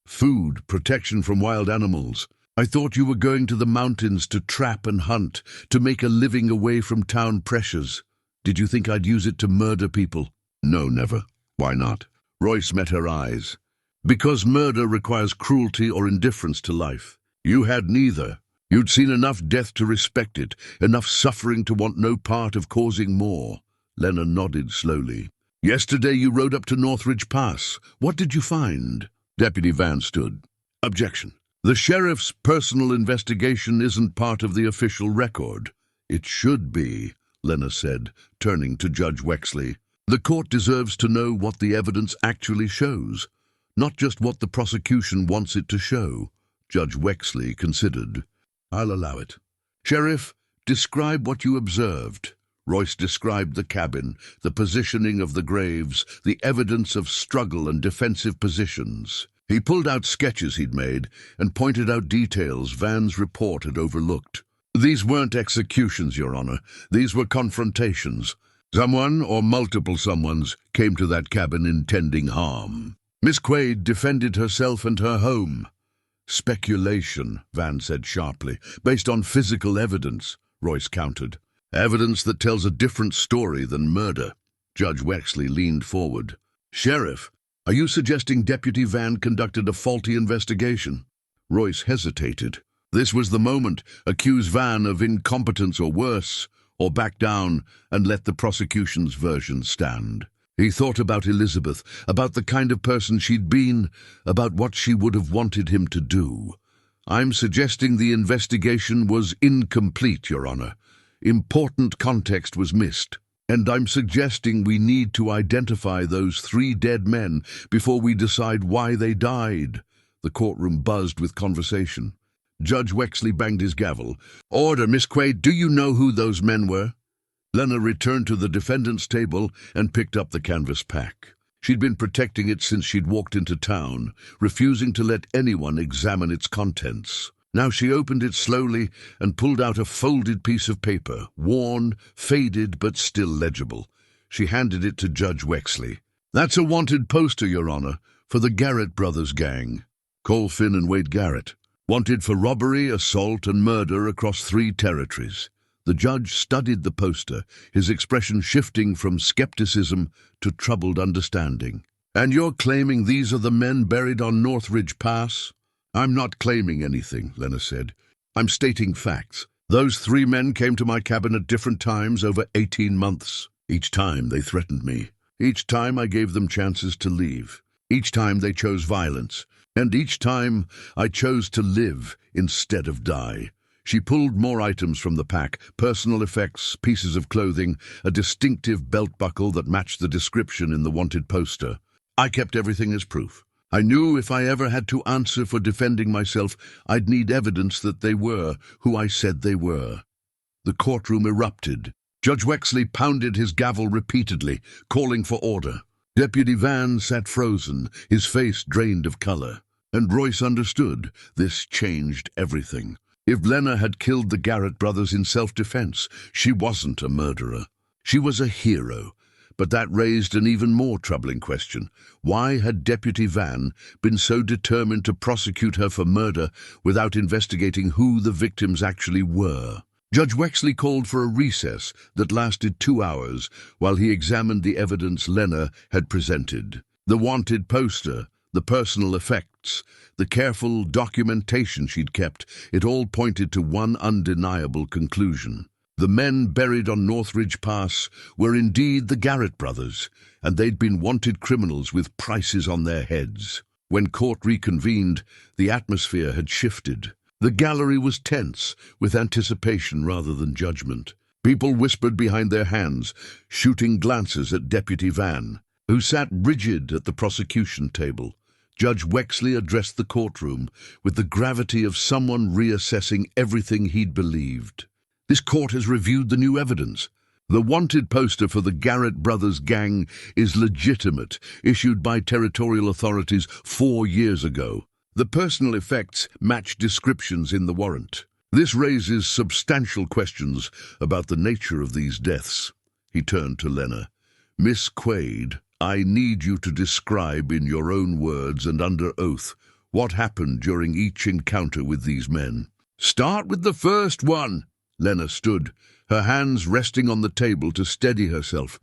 "Food, protection from wild animals. I thought you were going to the mountains to trap and hunt, to make a living away from town pressures. Did you think I'd use it to murder people?" "No, never." "Why not?" Royce met her eyes. "Because murder requires cruelty or indifference to life. You had neither. You'd seen enough death to respect it, enough suffering to want no part of causing more." Lenna nodded slowly. "Yesterday you rode up to North Ridge Pass. What did you find?" Deputy Vann stood. "Objection. The sheriff's personal investigation isn't part of the official record." "It should be," Lenna said, turning to Judge Wexley. "The court deserves to know what the evidence actually shows, not just what the prosecution wants it to show." Judge Wexley considered. "I'll allow it. Sheriff, describe what you observed." Royce described the cabin, the positioning of the graves, the evidence of struggle and defensive positions. He pulled out sketches he'd made and pointed out details Vann's report had overlooked. "These weren't executions, Your Honor. These were confrontations. Someone, or multiple someones, came to that cabin intending harm. Miss Quade defended herself and her home." "Speculation," Vann said sharply. "Based on physical evidence," Royce countered. "Evidence that tells a different story than murder." Judge Wexley leaned forward. "Sheriff, are you suggesting Deputy Vann conducted a faulty investigation?" Royce hesitated. This was the moment. Accuse Vann of incompetence or worse, or back down and let the prosecution's version stand. He thought about Elizabeth, about the kind of person she'd been, about what she would have wanted him to do. "I'm suggesting the investigation was incomplete, Your Honor. Important context was missed. And I'm suggesting we need to identify those 3 dead men before we decide why they died." The courtroom buzzed with conversation. Judge Wexley banged his gavel. "Order, Miss Quade, do you know who those men were?" Lenna returned to the defendant's table and picked up the canvas pack. She'd been protecting it since she'd walked into town, refusing to let anyone examine its contents. Now she opened it slowly and pulled out a folded piece of paper, worn, faded, but still legible. She handed it to Judge Wexley. "That's a wanted poster, Your Honor, for the Garrett brothers gang. Cole Finn and Wade Garrett. Wanted for robbery, assault, and murder across 3 territories." The judge studied the poster, his expression shifting from skepticism to troubled understanding. "And you're claiming these are the men buried on North Ridge Pass?" "I'm not claiming anything," Lenna said. "I'm stating facts. Those 3 men came to my cabin at different times over 18 months. Each time they threatened me. Each time I gave them chances to leave. Each time they chose violence. And each time I chose to live instead of die." She pulled more items from the pack, personal effects, pieces of clothing, a distinctive belt buckle that matched the description in the wanted poster. "I kept everything as proof. I knew if I ever had to answer for defending myself, I'd need evidence that they were who I said they were." The courtroom erupted. Judge Wexley pounded his gavel repeatedly, calling for order. Deputy Vann sat frozen, his face drained of color. And Royce understood. This changed everything. If Lenna had killed the Garrett brothers in self-defense, she wasn't a murderer. She was a hero. But that raised an even more troubling question. Why had Deputy Vann been so determined to prosecute her for murder without investigating who the victims actually were? Judge Wexley called for a recess that lasted 2 hours while he examined the evidence Lenna had presented. The wanted poster, the personal effects, the careful documentation she'd kept, it all pointed to one undeniable conclusion. The men buried on North Ridge Pass were indeed the Garrett brothers, and they'd been wanted criminals with prices on their heads. When court reconvened, the atmosphere had shifted. The gallery was tense, with anticipation rather than judgment. People whispered behind their hands, shooting glances at Deputy Vann, who sat rigid at the prosecution table. Judge Wexley addressed the courtroom with the gravity of someone reassessing everything he'd believed. "This court has reviewed the new evidence. The wanted poster for the Garrett brothers gang is legitimate, issued by territorial authorities 4 years ago. The personal effects match descriptions in the warrant. This raises substantial questions about the nature of these deaths." He turned to Lenna. "Miss Quade, I need you to describe in your own words and under oath what happened during each encounter with these men." "Start with the first one." Lenna stood, her hands resting on the table to steady herself.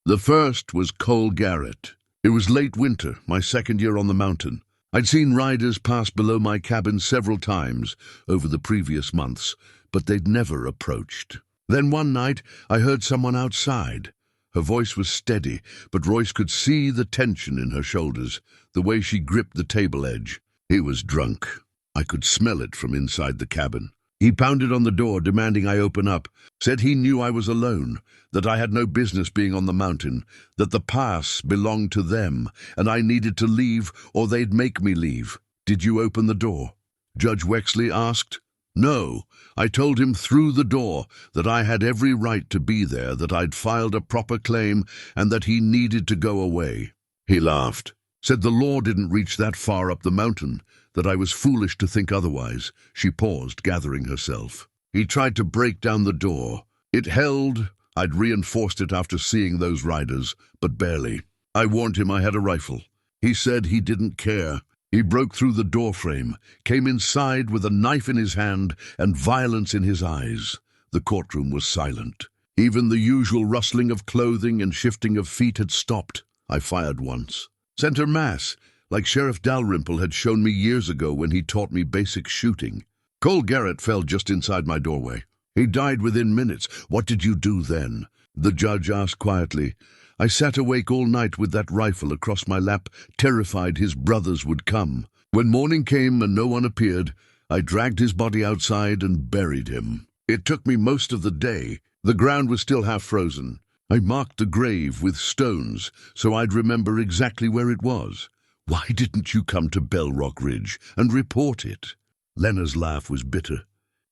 "The first was Cole Garrett. It was late winter, my 2nd year on the mountain. I'd seen riders pass below my cabin several times over the previous months, but they'd never approached. Then one night I heard someone outside. Her voice was steady, but Royce could see the tension in her shoulders, the way she gripped the table edge. He was drunk. I could smell it from inside the cabin. He pounded on the door, demanding I open up, said he knew I was alone, that I had no business being on the mountain, that the pass belonged to them, and I needed to leave or they'd make me leave. "Did you open the door?" Judge Wexley asked. "No. I told him through the door that I had every right to be there, that I'd filed a proper claim, and that he needed to go away." He laughed, said the law didn't reach that far up the mountain, that I was foolish to think otherwise. She paused, gathering herself. He tried to break down the door. It held. I'd reinforced it after seeing those riders, but barely. I warned him I had a rifle. He said he didn't care. He broke through the doorframe, came inside with a knife in his hand and violence in his eyes. The courtroom was silent. Even the usual rustling of clothing and shifting of feet had stopped. I fired once. Center mass, like Sheriff Dalrymple had shown me years ago when he taught me basic shooting. Cole Garrett fell just inside my doorway. He died within minutes. "What did you do then?" the judge asked quietly. "I sat awake all night with that rifle across my lap, terrified his brothers would come. When morning came and no one appeared, I dragged his body outside and buried him. It took me most of the day. The ground was still half frozen. I marked the grave with stones so I'd remember exactly where it was. Why didn't you come to Bellrock Ridge and report it?" Lenna's laugh was bitter.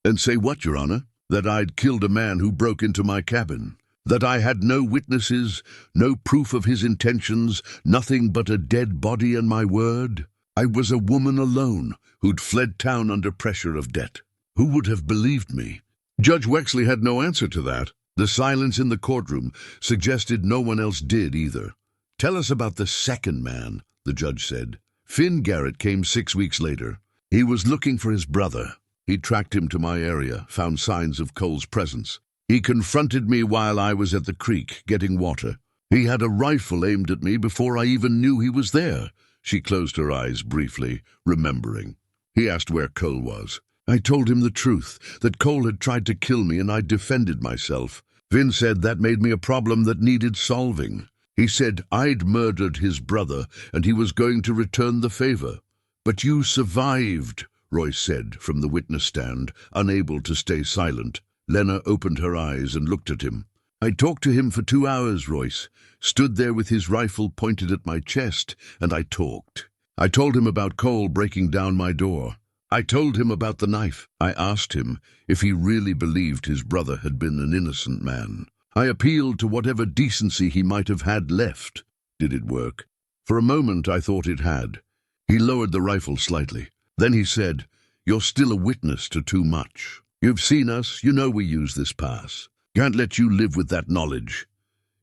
"And say what, Your Honor? That I'd killed a man who broke into my cabin? That I had no witnesses, no proof of his intentions, nothing but a dead body and my word?" I was a woman alone who'd fled town under pressure of debt. Who would have believed me? Judge Wexley had no answer to that. The silence in the courtroom suggested no one else did either. "Tell us about the second man," the judge said. "Finn Garrett came 6 weeks later. He was looking for his brother. He tracked him to my area, found signs of Cole's presence. He confronted me while I was at the creek, getting water. He had a rifle aimed at me before I even knew he was there." She closed her eyes briefly, remembering. "He asked where Cole was. I told him the truth, that Cole had tried to kill me and I defended myself. Finn said that made me a problem that needed solving. He said I'd murdered his brother and he was going to return the favor. But you survived," Royce said from the witness stand, unable to stay silent. Lenna opened her eyes and looked at him. "I talked to him for 2 hours, Royce. Stood there with his rifle pointed at my chest, and I talked. I told him about Cole breaking down my door. I told him about the knife. I asked him if he really believed his brother had been an innocent man. I appealed to whatever decency he might have had left. Did it work? For a moment I thought it had." He lowered the rifle slightly. Then he said, "You're still a witness to too much. You've seen us, you know we use this pass. Can't let you live with that knowledge."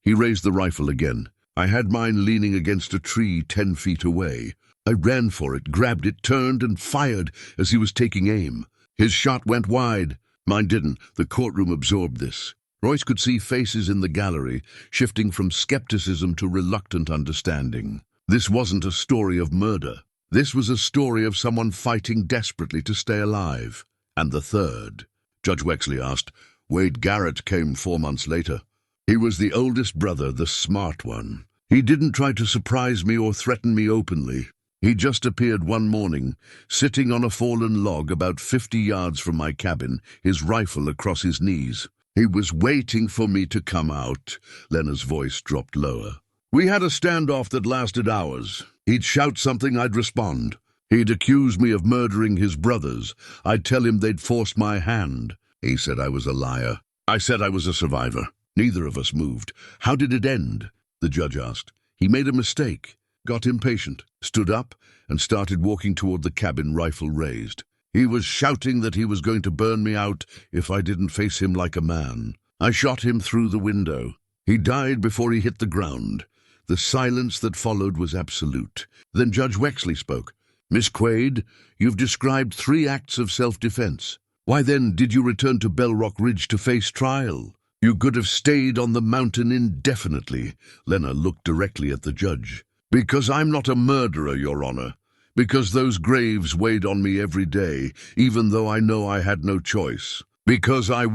He raised the rifle again. I had mine leaning against a tree 10 feet away. I ran for it, grabbed it, turned and fired as he was taking aim. His shot went wide. Mine didn't. The courtroom absorbed this. Royce could see faces in the gallery, shifting from skepticism to reluctant understanding. This wasn't a story of murder. This was a story of someone fighting desperately to stay alive. "And the third?" Judge Wexley asked. "Wade Garrett came 4 months later. He was the oldest brother, the smart one. He didn't try to surprise me or threaten me openly. He just appeared one morning, sitting on a fallen log about 50 yards from my cabin, his rifle across his knees. He was waiting for me to come out." Lenna's voice dropped lower. "We had a standoff that lasted hours. He'd shout something, I'd respond. He'd accuse me of murdering his brothers. I'd tell him they'd forced my hand. He said I was a liar. I said I was a survivor. Neither of us moved. How did it end?" the judge asked. "He made a mistake, got impatient, stood up, and started walking toward the cabin, rifle raised. He was shouting that he was going to burn me out if I didn't face him like a man. I shot him through the window. He died before he hit the ground." The silence that followed was absolute. Then Judge Wexley spoke. "Miss Quade, you've described 3 acts of self-defense. Why then did you return to Bellrock Ridge to face trial? You could have stayed on the mountain indefinitely." Lenna looked directly at the judge. "Because I'm not a murderer, Your Honor. Because those graves weighed on me every day, even though I know I had no choice. Because I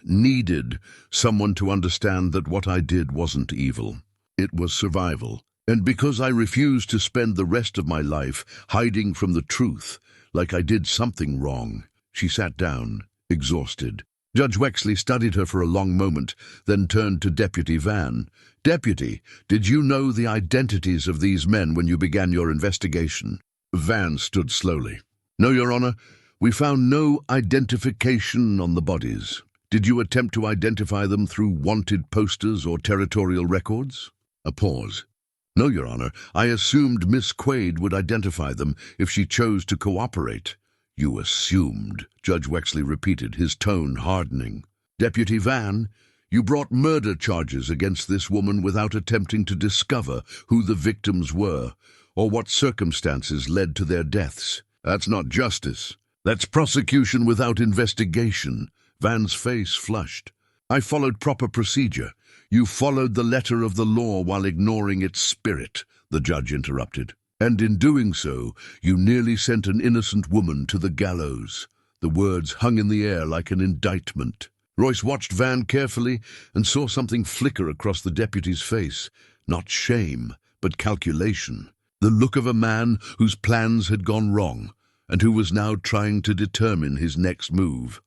needed someone to understand that what I did wasn't evil. It was survival. And because I refused to spend the rest of my life hiding from the truth, like I did something wrong." She sat down, exhausted. Judge Wexley studied her for a long moment, then turned to Deputy Vann. "Deputy, did you know the identities of these men when you began your investigation?" Vann stood slowly. "No, Your Honor. We found no identification on the bodies. Did you attempt to identify them through wanted posters or territorial records?" A pause. "No, Your Honor. I assumed Miss Quade would identify them if she chose to cooperate." "You assumed," Judge Wexley repeated, his tone hardening. "Deputy Vann, you brought murder charges against this woman without attempting to discover who the victims were or what circumstances led to their deaths. That's not justice. That's prosecution without investigation." Vann's face flushed. "I followed proper procedure. You followed the letter of the law while ignoring its spirit," the judge interrupted. "And in doing so, you nearly sent an innocent woman to the gallows." The words hung in the air like an indictment. Royce watched Vann carefully and saw something flicker across the deputy's face. Not shame, but calculation. The look of a man whose plans had gone wrong and who was now trying to determine his next move.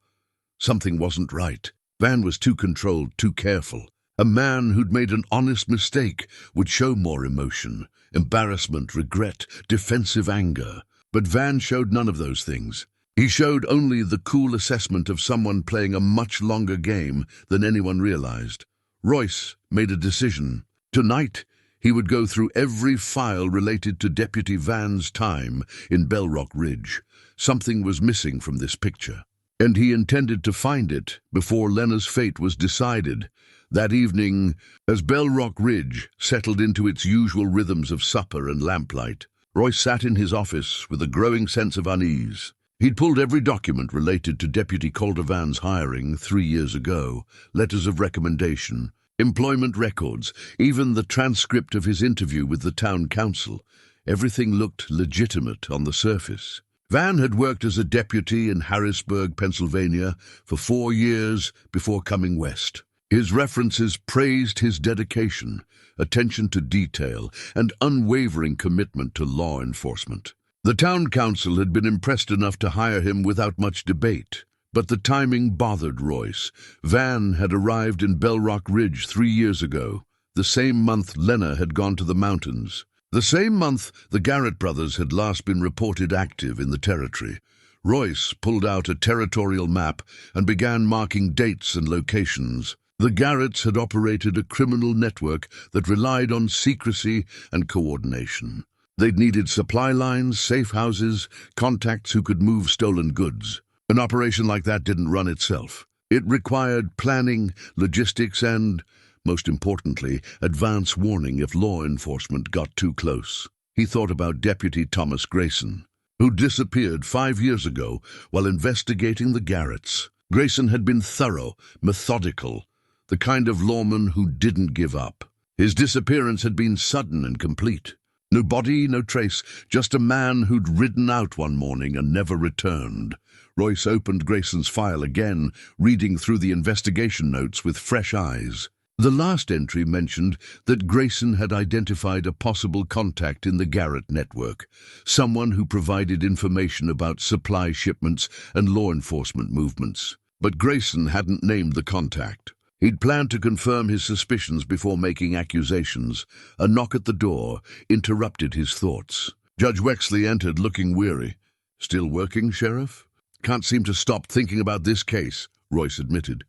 Something wasn't right. Vann was too controlled, too careful. A man who'd made an honest mistake would show more emotion, embarrassment, regret, defensive anger. But Vann showed none of those things. He showed only the cool assessment of someone playing a much longer game than anyone realized. Royce made a decision. Tonight, He would go through every file related to Deputy Vann's time in Bellrock Ridge. Something was missing from this picture, and he intended to find it before Lenna's fate was decided. That evening, as Bellrock Ridge settled into its usual rhythms of supper and lamplight, Royce sat in his office with a growing sense of unease. He'd pulled every document related to Deputy Calder Vann's hiring 3 years ago, letters of recommendation, employment records, even the transcript of his interview with the town council. Everything looked legitimate on the surface. Vann had worked as a deputy in Harrisburg, Pennsylvania, for 4 years before coming west. His references praised his dedication, attention to detail, and unwavering commitment to law enforcement. The town council had been impressed enough to hire him without much debate. But the timing bothered Royce. Vann had arrived in Bellrock Ridge 3 years ago, the same month Lenna had gone to the mountains. The same month the Garrett brothers had last been reported active in the territory. Royce pulled out a territorial map and began marking dates and locations. The Garretts had operated a criminal network that relied on secrecy and coordination. They'd needed supply lines, safe houses, contacts who could move stolen goods. An operation like that didn't run itself. It required planning, logistics, and, most importantly, advance warning if law enforcement got too close. He thought about Deputy Thomas Grayson, who disappeared 5 years ago while investigating the Garretts. Grayson had been thorough, methodical, the kind of lawman who didn't give up. His disappearance had been sudden and complete. No body, no trace, just a man who'd ridden out one morning and never returned. Royce opened Grayson's file again, reading through the investigation notes with fresh eyes. The last entry mentioned that Grayson had identified a possible contact in the Garrett network, someone who provided information about supply shipments and law enforcement movements. But Grayson hadn't named the contact. He'd planned to confirm his suspicions before making accusations. A knock at the door interrupted his thoughts. Judge Wexley entered, looking weary. "Still working, Sheriff?" "Can't seem to stop thinking about this case," Royce admitted.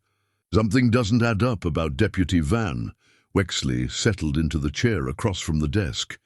"Something doesn't add up about Deputy Vann." Wexley settled into the chair across from the desk.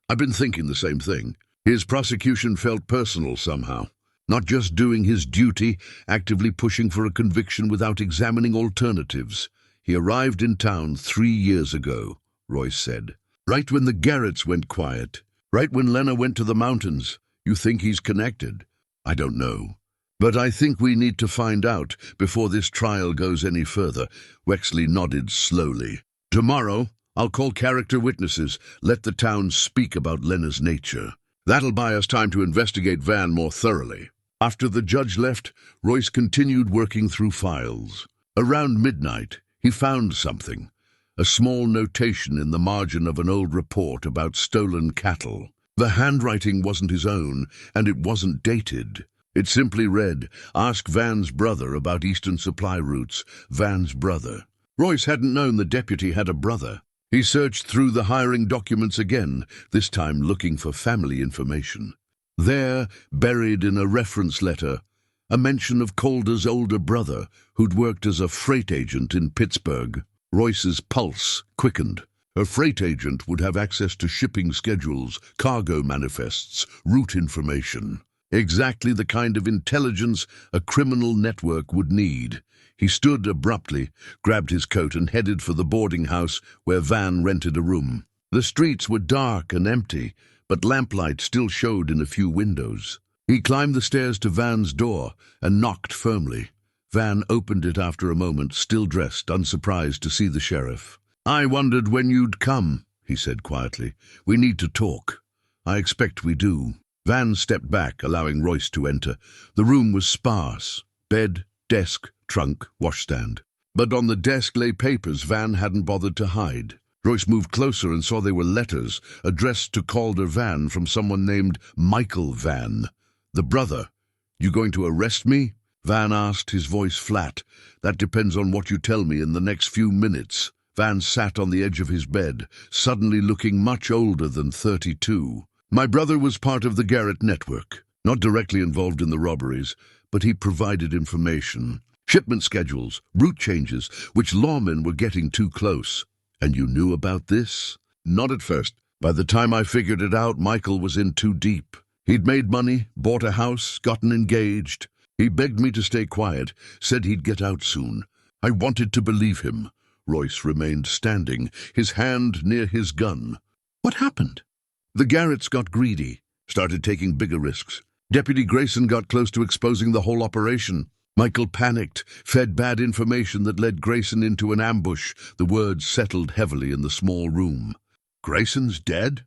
"I've been thinking the same thing. His prosecution felt personal somehow. Not just doing his duty, actively pushing for a conviction without examining alternatives. He arrived in town 3 years ago," Royce said. "Right when the Garretts went quiet. Right when Lenna went to the mountains. You think he's connected?" "I don't know. But I think we need to find out before this trial goes any further." Wexley nodded slowly. "Tomorrow, I'll call character witnesses, let the town speak about Lenna's nature. That'll buy us time to investigate Vann more thoroughly." After the judge left, Royce continued working through files. Around midnight, he found something. A small notation in the margin of an old report about stolen cattle. The handwriting wasn't his own, and it wasn't dated. It simply read, "Ask Vann's brother about Eastern supply routes. Vann's brother." Royce hadn't known the deputy had a brother. He searched through the hiring documents again, this time looking for family information. There, buried in a reference letter, a mention of Calder's older brother, who'd worked as a freight agent in Pittsburgh. Royce's pulse quickened. A freight agent would have access to shipping schedules, cargo manifests, route information. Exactly the kind of intelligence a criminal network would need. He stood abruptly, grabbed his coat and headed for the boarding house where Vann rented a room. The streets were dark and empty, but lamplight still showed in a few windows. He climbed the stairs to Vann's door and knocked firmly. Vann opened it after a moment, still dressed, unsurprised to see the sheriff. "I wondered when you'd come," he said quietly. "We need to talk." "I expect we do." Vann stepped back, allowing Royce to enter. The room was sparse. Bed, desk, trunk, washstand. But on the desk lay papers Vann hadn't bothered to hide. Royce moved closer and saw they were letters addressed to Calder Vann from someone named Michael Vann. "The brother. You going to arrest me?" Vann asked, his voice flat. "That depends on what you tell me in the next few minutes." Vann sat on the edge of his bed, suddenly looking much older than 32. "My brother was part of the Garrett network, not directly involved in the robberies, but he provided information. Shipment schedules, route changes, which lawmen were getting too close." "And you knew about this?" Not at first. By the time I figured it out, Michael was in too deep. He'd made money, bought a house, gotten engaged. He begged me to stay quiet, said he'd get out soon. I wanted to believe him. Royce remained standing, his hand near his gun. What happened? The Garretts got greedy, started taking bigger risks. Deputy Grayson got close to exposing the whole operation. Michael panicked, fed bad information that led Grayson into an ambush. The words settled heavily in the small room. Grayson's dead?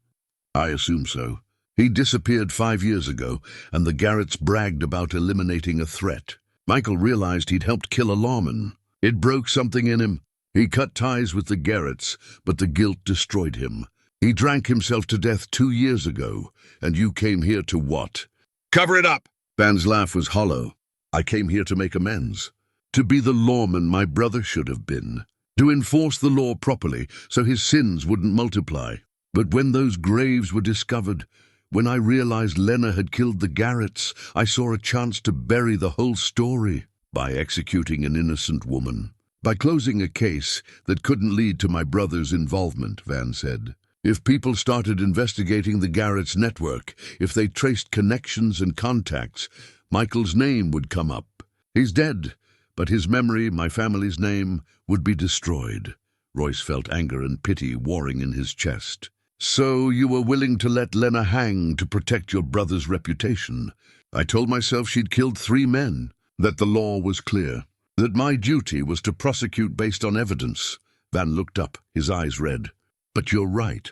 I assume so. He disappeared 5 years ago, and the Garretts bragged about eliminating a threat. Michael realized he'd helped kill a lawman. It broke something in him. He cut ties with the Garretts, but the guilt destroyed him. He drank himself to death 2 years ago, and you came here to what? Cover it up! Vann's laugh was hollow. I came here to make amends. To be the lawman my brother should have been. To enforce the law properly so his sins wouldn't multiply. But when those graves were discovered, when I realized Lenna had killed the Garretts, I saw a chance to bury the whole story by executing an innocent woman. By closing a case that couldn't lead to my brother's involvement, Vann said. If people started investigating the Garretts' network, if they traced connections and contacts, Michael's name would come up. He's dead, but his memory, my family's name, would be destroyed. Royce felt anger and pity warring in his chest. So you were willing to let Lenna hang to protect your brother's reputation. I told myself she'd killed 3 men, that the law was clear, that my duty was to prosecute based on evidence. Vann looked up, his eyes red. But you're right.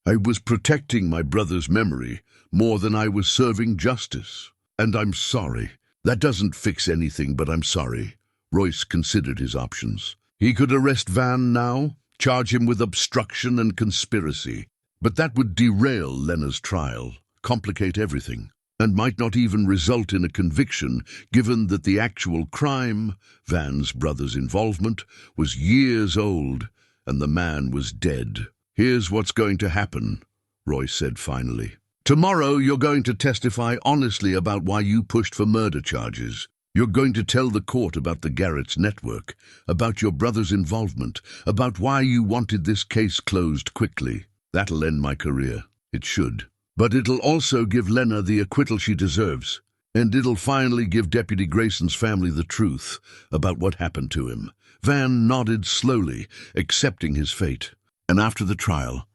I was protecting my brother's memory more than I was serving justice. And I'm sorry. That doesn't fix anything, but I'm sorry. Royce considered his options. He could arrest Vann now, charge him with obstruction and conspiracy. But that would derail Lenna's trial, complicate everything, and might not even result in a conviction, given that the actual crime, Vann's brother's involvement, was years old, and the man was dead. Here's what's going to happen, Royce said finally. Tomorrow you're going to testify honestly about why you pushed for murder charges. You're going to tell the court about the Garretts' network, about your brother's involvement, about why you wanted this case closed quickly. That'll end my career. It should. But it'll also give Lenna the acquittal she deserves. And it'll finally give Deputy Grayson's family the truth about what happened to him. Vann nodded slowly, accepting his fate. And after the trial,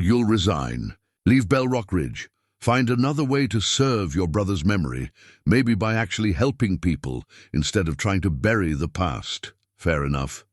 you'll resign. Leave Bellrock Ridge. Find another way to serve your brother's memory, maybe by actually helping people instead of trying to bury the past. Fair enough.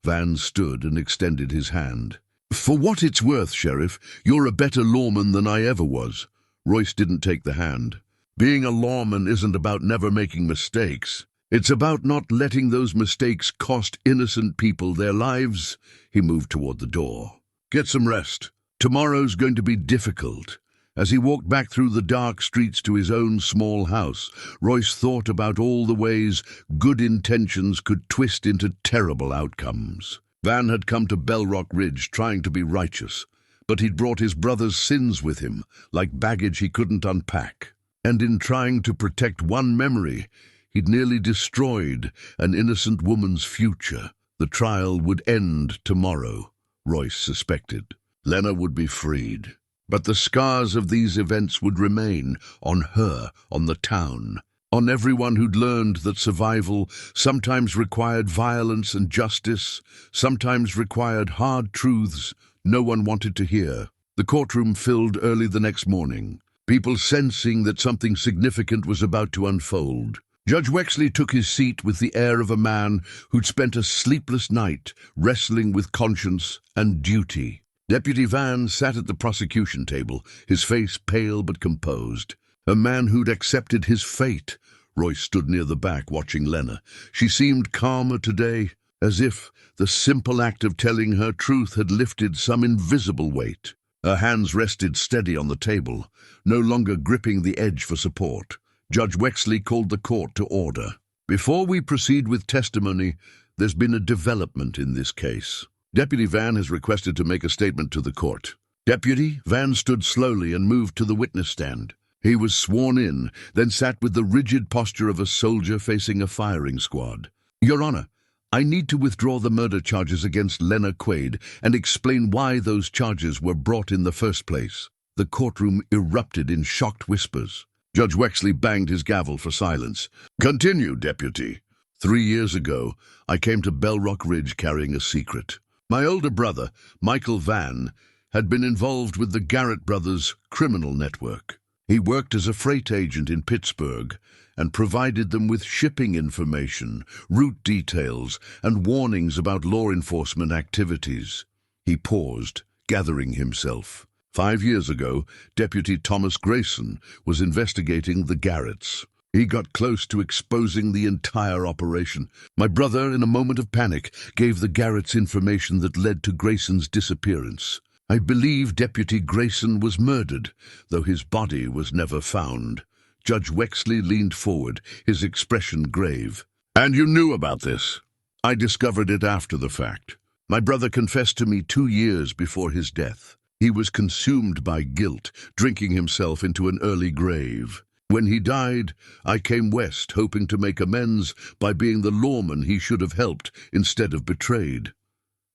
Vann stood and extended his hand. For what it's worth, Sheriff, you're a better lawman than I ever was. Royce didn't take the hand. Being a lawman isn't about never making mistakes. It's about not letting those mistakes cost innocent people their lives. He moved toward the door. Get some rest. Tomorrow's going to be difficult. As he walked back through the dark streets to his own small house, Royce thought about all the ways good intentions could twist into terrible outcomes. Vann had come to Bellrock Ridge trying to be righteous, but he'd brought his brother's sins with him, like baggage he couldn't unpack. And in trying to protect one memory, he'd nearly destroyed an innocent woman's future. The trial would end tomorrow, Royce suspected. Lenna would be freed. But the scars of these events would remain on her, on the town, on everyone who'd learned that survival sometimes required violence and justice, sometimes required hard truths no one wanted to hear. The courtroom filled early the next morning, people sensing that something significant was about to unfold. Judge Wexley took his seat with the air of a man who'd spent a sleepless night wrestling with conscience and duty. Deputy Vann sat at the prosecution table, his face pale but composed. A man who'd accepted his fate. Royce stood near the back watching Lenna. She seemed calmer today, as if the simple act of telling her truth had lifted some invisible weight. Her hands rested steady on the table, no longer gripping the edge for support. Judge Wexley called the court to order. Before we proceed with testimony, there's been a development in this case. Deputy Vann has requested to make a statement to the court. Deputy Vann stood slowly and moved to the witness stand. He was sworn in, then sat with the rigid posture of a soldier facing a firing squad. Your Honor, I need to withdraw the murder charges against Lenna Quade and explain why those charges were brought in the first place." The courtroom erupted in shocked whispers. Judge Wexley banged his gavel for silence. "Continue, Deputy. 3 years ago, I came to Bellrock Ridge carrying a secret. My older brother, Michael Vann, had been involved with the Garrett brothers' criminal network. He worked as a freight agent in Pittsburgh and provided them with shipping information, route details, and warnings about law enforcement activities." He paused, gathering himself. 5 years ago, Deputy Thomas Grayson was investigating the Garretts. He got close to exposing the entire operation. My brother, in a moment of panic, gave the Garretts information that led to Grayson's disappearance. I believe Deputy Grayson was murdered, though his body was never found. Judge Wexley leaned forward, his expression grave. "And you knew about this?" "I discovered it after the fact. My brother confessed to me 2 years before his death. He was consumed by guilt, drinking himself into an early grave. When he died, I came west, hoping to make amends by being the lawman he should have helped instead of betrayed."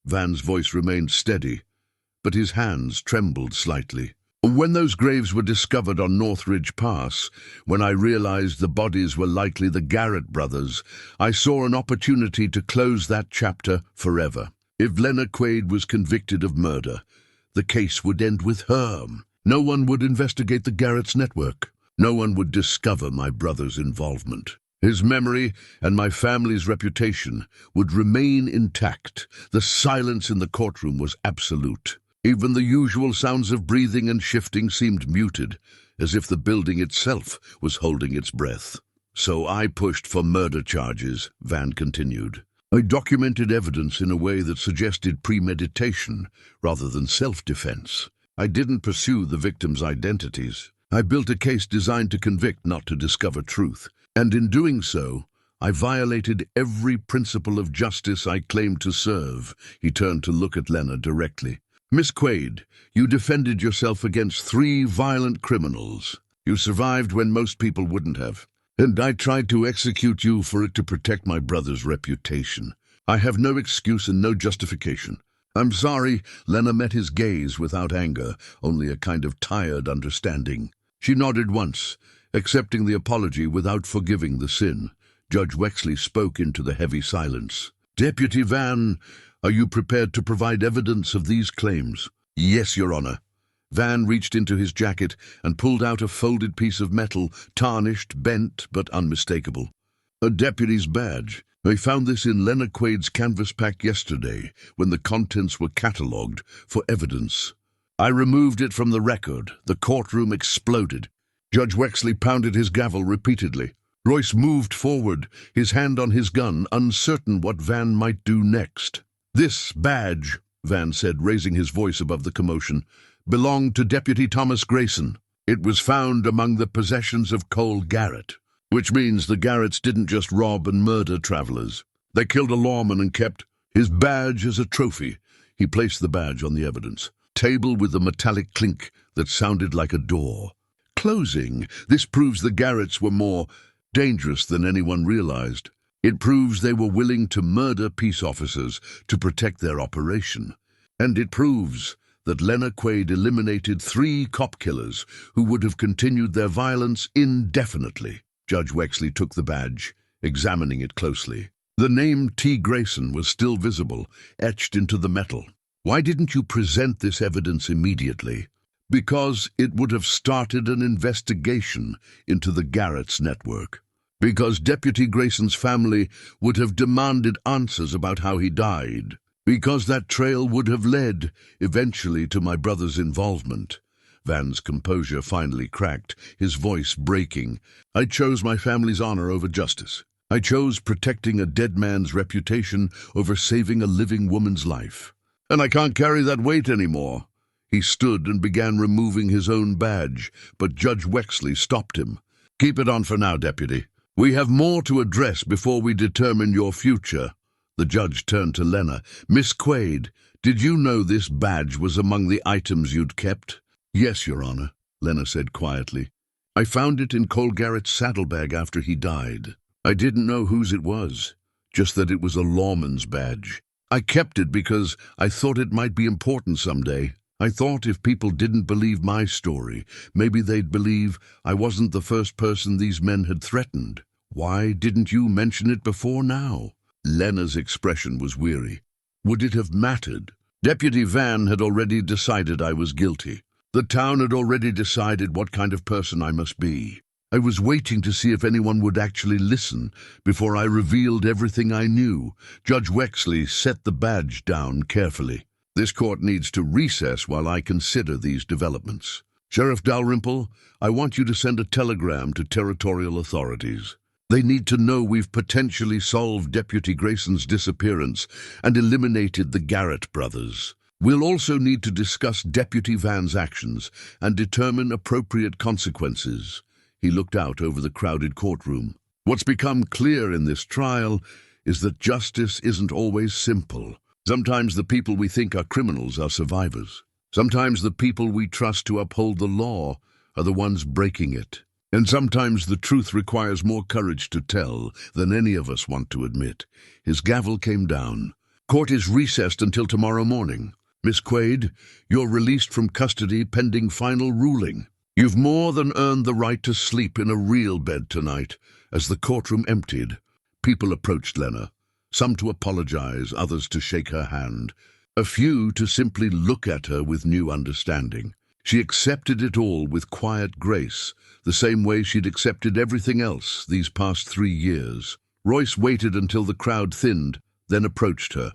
Vann's voice remained steady, but his hands trembled slightly. "When those graves were discovered on Northridge Pass, when I realized the bodies were likely the Garrett brothers, I saw an opportunity to close that chapter forever. If Lenna Quade was convicted of murder, the case would end with her. No one would investigate the Garrett's network. No one would discover my brother's involvement. His memory and my family's reputation would remain intact. The silence in the courtroom was absolute. Even the usual sounds of breathing and shifting seemed muted, as if the building itself was holding its breath. "So I pushed for murder charges," Vann continued. "I documented evidence in a way that suggested premeditation rather than self-defense. I didn't pursue the victims' identities. I built a case designed to convict, not to discover truth. And in doing so, I violated every principle of justice I claimed to serve." He turned to look at Lenna directly. "Miss Quade, you defended yourself against 3 violent criminals. You survived when most people wouldn't have. And I tried to execute you for it to protect my brother's reputation. I have no excuse and no justification. I'm sorry." Lenna met his gaze without anger, only a kind of tired understanding. She nodded once, accepting the apology without forgiving the sin. Judge Wexley spoke into the heavy silence. "Deputy Vann, are you prepared to provide evidence of these claims?" "Yes, Your Honor." Vann reached into his jacket and pulled out a folded piece of metal, tarnished, bent, but unmistakable. "A deputy's badge. I found this in Lenna Quade's canvas pack yesterday, when the contents were catalogued for evidence. I removed it from the record." The courtroom exploded. Judge Wexley pounded his gavel repeatedly. Royce moved forward, his hand on his gun, uncertain what Vann might do next. "This badge," Vann said, raising his voice above the commotion, "belonged to Deputy Thomas Grayson. It was found among the possessions of Cole Garrett, which means the Garretts didn't just rob and murder travelers. They killed a lawman and kept his badge as a trophy." He placed the badge on the evidence table with a metallic clink that sounded like a door. "Closing. This proves the Garretts were more dangerous than anyone realized. It proves they were willing to murder peace officers to protect their operation. And it proves that Lenna Quade eliminated 3 cop killers who would have continued their violence indefinitely." Judge Wexley took the badge, examining it closely. The name T. Grayson was still visible, etched into the metal. "Why didn't you present this evidence immediately?" "Because it would have started an investigation into the Garrett's network. Because Deputy Grayson's family would have demanded answers about how he died. Because that trail would have led, eventually, to my brother's involvement." Vann's composure finally cracked, his voice breaking. "I chose my family's honor over justice. I chose protecting a dead man's reputation over saving a living woman's life. And I can't carry that weight anymore." He stood and began removing his own badge, but Judge Wexley stopped him. "Keep it on for now, Deputy. We have more to address before we determine your future." The judge turned to Lenna. "Miss Quade, did you know this badge was among the items you'd kept?" "Yes, Your Honor," Lenna said quietly. "I found it in Cole Garrett's saddlebag after he died. I didn't know whose it was. just that it was a lawman's badge. I kept it because I thought it might be important someday. I thought if people didn't believe my story, maybe they'd believe I wasn't the first person these men had threatened. Why didn't you mention it before now? Lenna's expression was weary. Would it have mattered? Deputy Vann had already decided I was guilty. The town had already decided what kind of person I must be. I was waiting to see if anyone would actually listen before I revealed everything I knew. Judge Wexley set the badge down carefully. This court needs to recess while I consider these developments. Sheriff Dalrymple, I want you to send a telegram to territorial authorities. They need to know we've potentially solved Deputy Grayson's disappearance and eliminated the Garrett brothers. We'll also need to discuss Deputy Vann's actions and determine appropriate consequences. He looked out over the crowded courtroom. What's become clear in this trial is that justice isn't always simple. Sometimes the people we think are criminals are survivors. Sometimes the people we trust to uphold the law are the ones breaking it. And sometimes the truth requires more courage to tell than any of us want to admit. His gavel came down. Court is recessed until tomorrow morning. Miss Quade, you're released from custody pending final ruling. You've more than earned the right to sleep in a real bed tonight. As the courtroom emptied, people approached Lenna, some to apologize, others to shake her hand, a few to simply look at her with new understanding. She accepted it all with quiet grace, the same way she'd accepted everything else these past 3 years. Royce waited until the crowd thinned, then approached her.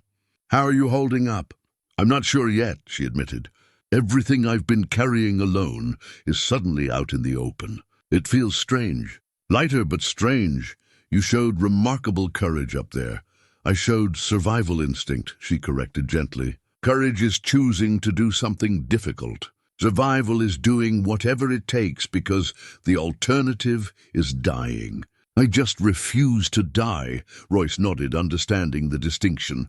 "How are you holding up?" "I'm not sure yet," she admitted. "Everything I've been carrying alone is suddenly out in the open. It feels strange. Lighter but strange. You showed remarkable courage up there." "I showed survival instinct," she corrected gently. "Courage is choosing to do something difficult. Survival is doing whatever it takes because the alternative is dying." "I just refuse to die," Royce nodded, understanding the distinction.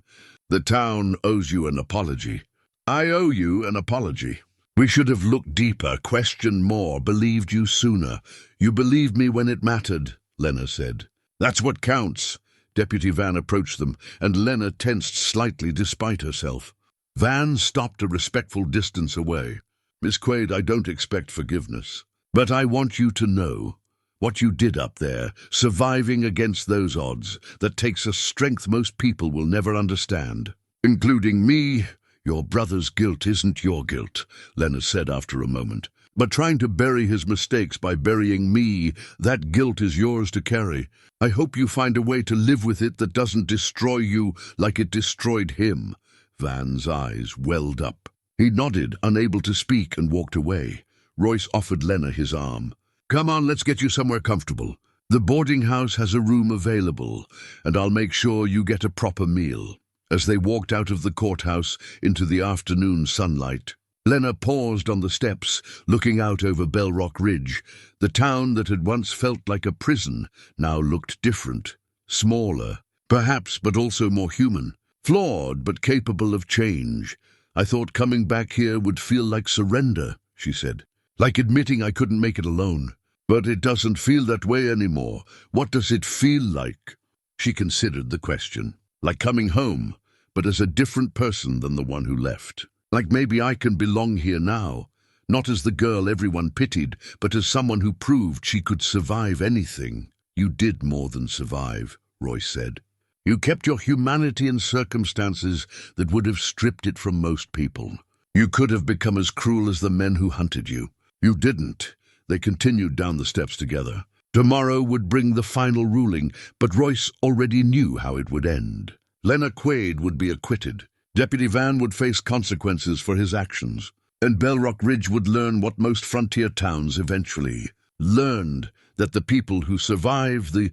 "The town owes you an apology." "I owe you an apology. We should have looked deeper, questioned more, believed you sooner. You believed me when it mattered," Lenna said. "That's what counts." Deputy Vann approached them, and Lenna tensed slightly despite herself. Vann stopped a respectful distance away. "Miss Quade, I don't expect forgiveness, but I want you to know what you did up there, surviving against those odds, that takes a strength most people will never understand, including me. Your brother's guilt isn't your guilt," Lenna said after a moment. "But trying to bury his mistakes by burying me, that guilt is yours to carry. I hope you find a way to live with it that doesn't destroy you like it destroyed him." Vann's eyes welled up. He nodded, unable to speak, and walked away. Royce offered Lenna his arm. "Come on, let's get you somewhere comfortable. The boarding house has a room available, and I'll make sure you get a proper meal." As they walked out of the courthouse into the afternoon sunlight, Lenna paused on the steps, looking out over Bellrock Ridge. The town that had once felt like a prison now looked different, smaller, perhaps, but also more human. Flawed, but capable of change. "I thought coming back here would feel like surrender," she said. "Like admitting I couldn't make it alone. But it doesn't feel that way anymore. What does it feel like?" She considered the question. "Like coming home, but as a different person than the one who left. Like maybe I can belong here now, not as the girl everyone pitied, but as someone who proved she could survive anything." "You did more than survive," Royce said. "You kept your humanity in circumstances that would have stripped it from most people. You could have become as cruel as the men who hunted you. You didn't." They continued down the steps together. Tomorrow would bring the final ruling, but Royce already knew how it would end. Lenna Quade would be acquitted. Deputy Vann would face consequences for his actions. And Bellrock Ridge would learn what most frontier towns eventually learned, that the people who survive the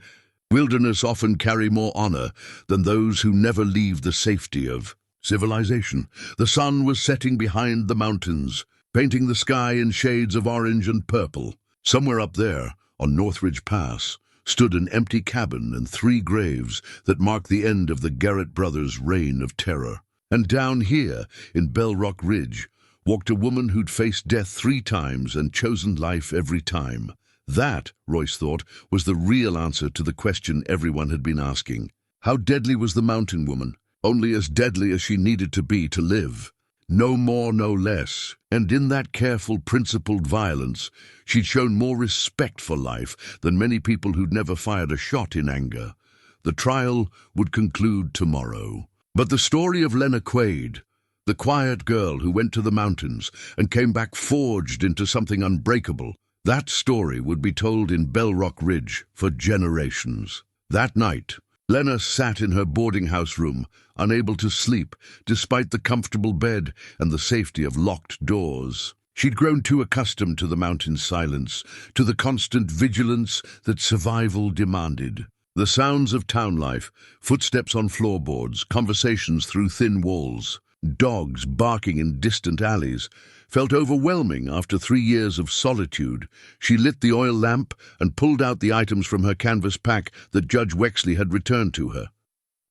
wilderness often carry more honor than those who never leave the safety of civilization. The sun was setting behind the mountains, painting the sky in shades of orange and purple. Somewhere up there, on Northridge Pass, stood an empty cabin and 3 graves that marked the end of the Garrett brothers' reign of terror. And down here, in Bellrock Ridge, walked a woman who'd faced death 3 times and chosen life every time. That, Royce thought, was the real answer to the question everyone had been asking. How deadly was the mountain woman? Only as deadly as she needed to be to live. No more, no less. And in that careful, principled violence, she'd shown more respect for life than many people who'd never fired a shot in anger. The trial would conclude tomorrow. But the story of Lenna Quade, the quiet girl who went to the mountains and came back forged into something unbreakable, that story would be told in Bellrock Ridge for generations. That night, Lenna sat in her boarding house room, unable to sleep, despite the comfortable bed and the safety of locked doors. She'd grown too accustomed to the mountain's silence, to the constant vigilance that survival demanded. The sounds of town life, footsteps on floorboards, conversations through thin walls, dogs barking in distant alleys, felt overwhelming after 3 years of solitude. She lit the oil lamp and pulled out the items from her canvas pack that Judge Wexley had returned to her.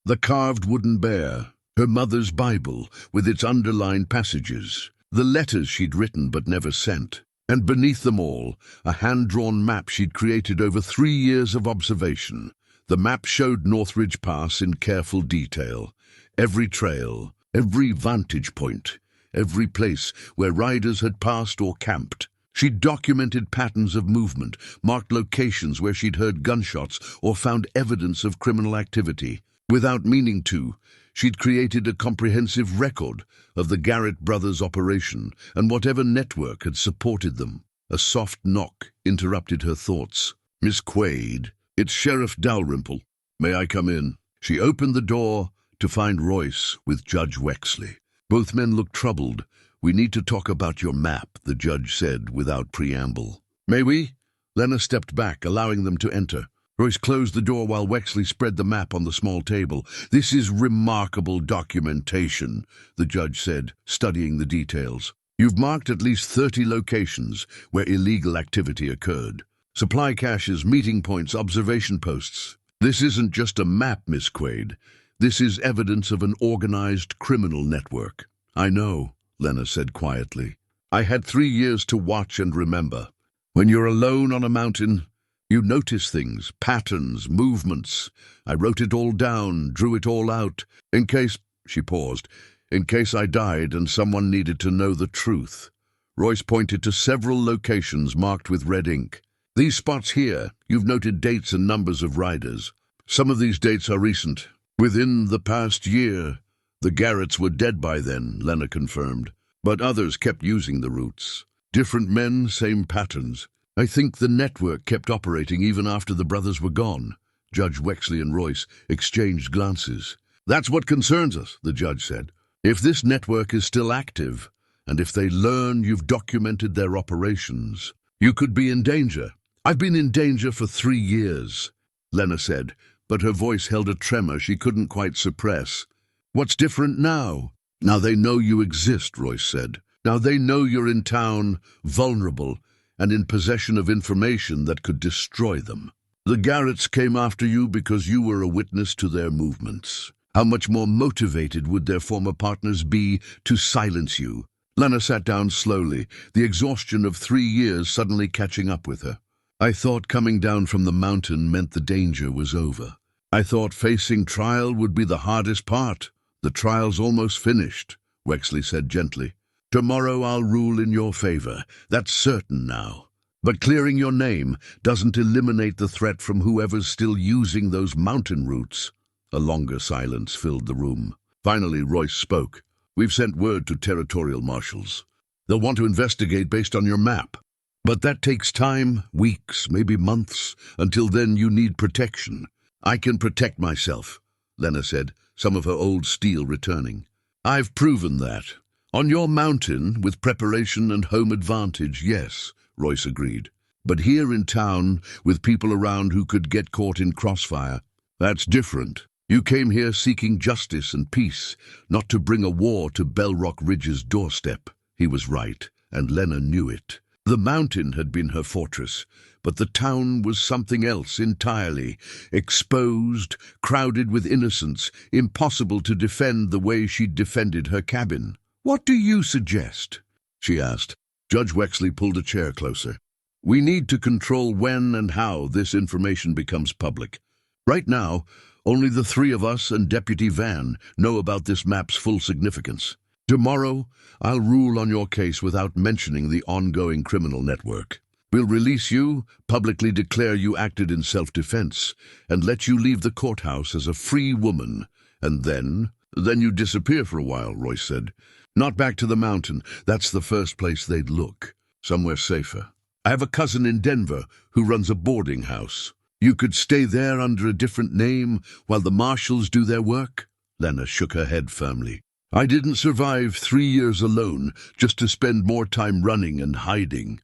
The carved wooden bear, her mother's Bible with its underlined passages, the letters she'd written but never sent, and beneath them all, a hand-drawn map she'd created over 3 years of observation. The map showed Northridge Pass in careful detail. Every trail, every vantage point, every place where riders had passed or camped. She'd documented patterns of movement, marked locations where she'd heard gunshots or found evidence of criminal activity. Without meaning to, she'd created a comprehensive record of the Garrett brothers' operation and whatever network had supported them. A soft knock interrupted her thoughts. "Miss Quade, it's Sheriff Dalrymple. May I come in?" She opened the door to find Royce with Judge Wexley. Both men looked troubled. "We need to talk about your map," the judge said without preamble. "May we?" Lenna stepped back, allowing them to enter. Royce closed the door while Wexley spread the map on the small table. "This is remarkable documentation," the judge said, studying the details. "You've marked at least 30 locations where illegal activity occurred. Supply caches, meeting points, observation posts. This isn't just a map, Miss Quade. This is evidence of an organized criminal network." "I know," Lenna said quietly. "I had 3 years to watch and remember. When you're alone on a mountain, you notice things, patterns, movements. I wrote it all down, drew it all out, in case," she paused, "in case I died and someone needed to know the truth." Royce pointed to several locations marked with red ink. "These spots here, you've noted dates and numbers of riders. Some of these dates are recent. Within the past year, the Garretts were dead by then," Lenna confirmed. "But others kept using the routes. Different men, same patterns. I think the network kept operating even after the brothers were gone." Judge Wexley and Royce exchanged glances. "That's what concerns us," the judge said. "If this network is still active, and if they learn you've documented their operations, you could be in danger." "I've been in danger for 3 years," Lenna said, but her voice held a tremor she couldn't quite suppress. "What's different now?" "Now they know you exist," Royce said. "Now they know you're in town, vulnerable, and in possession of information that could destroy them. The Garretts came after you because you were a witness to their movements. How much more motivated would their former partners be to silence you?" Lenna sat down slowly, the exhaustion of 3 years suddenly catching up with her. "I thought coming down from the mountain meant the danger was over. I thought facing trial would be the hardest part. The trial's almost finished," Wexley said gently. "Tomorrow I'll rule in your favor. That's certain now. But clearing your name doesn't eliminate the threat from whoever's still using those mountain routes." A longer silence filled the room. Finally, Royce spoke. "We've sent word to territorial marshals. They'll want to investigate based on your map. But that takes time, weeks, maybe months. Until then, you need protection." "I can protect myself," Lenna said, some of her old steel returning. "I've proven that. On your mountain, with preparation and home advantage, yes," Royce agreed. "But here in town, with people around who could get caught in crossfire, that's different. You came here seeking justice and peace, not to bring a war to Bellrock Ridge's doorstep." He was right, and Lenna knew it. The mountain had been her fortress, but the town was something else entirely. Exposed, crowded with innocents, impossible to defend the way she'd defended her cabin. "What do you suggest?" she asked. Judge Wexley pulled a chair closer. "We need to control when and how this information becomes public. Right now, Only the three of us and Deputy Vann know about this map's full significance. Tomorrow, I'll rule on your case without mentioning the ongoing criminal network. We'll release you, publicly declare you acted in self-defense, and let you leave the courthouse as a free woman. And then you disappear for a while, Royce said. Not back to the mountain. That's the first place they'd look. Somewhere safer. I have a cousin in Denver who runs a boarding house. You could stay there under a different name while the marshals do their work? Lenna shook her head firmly. I didn't survive 3 years alone just to spend more time running and hiding.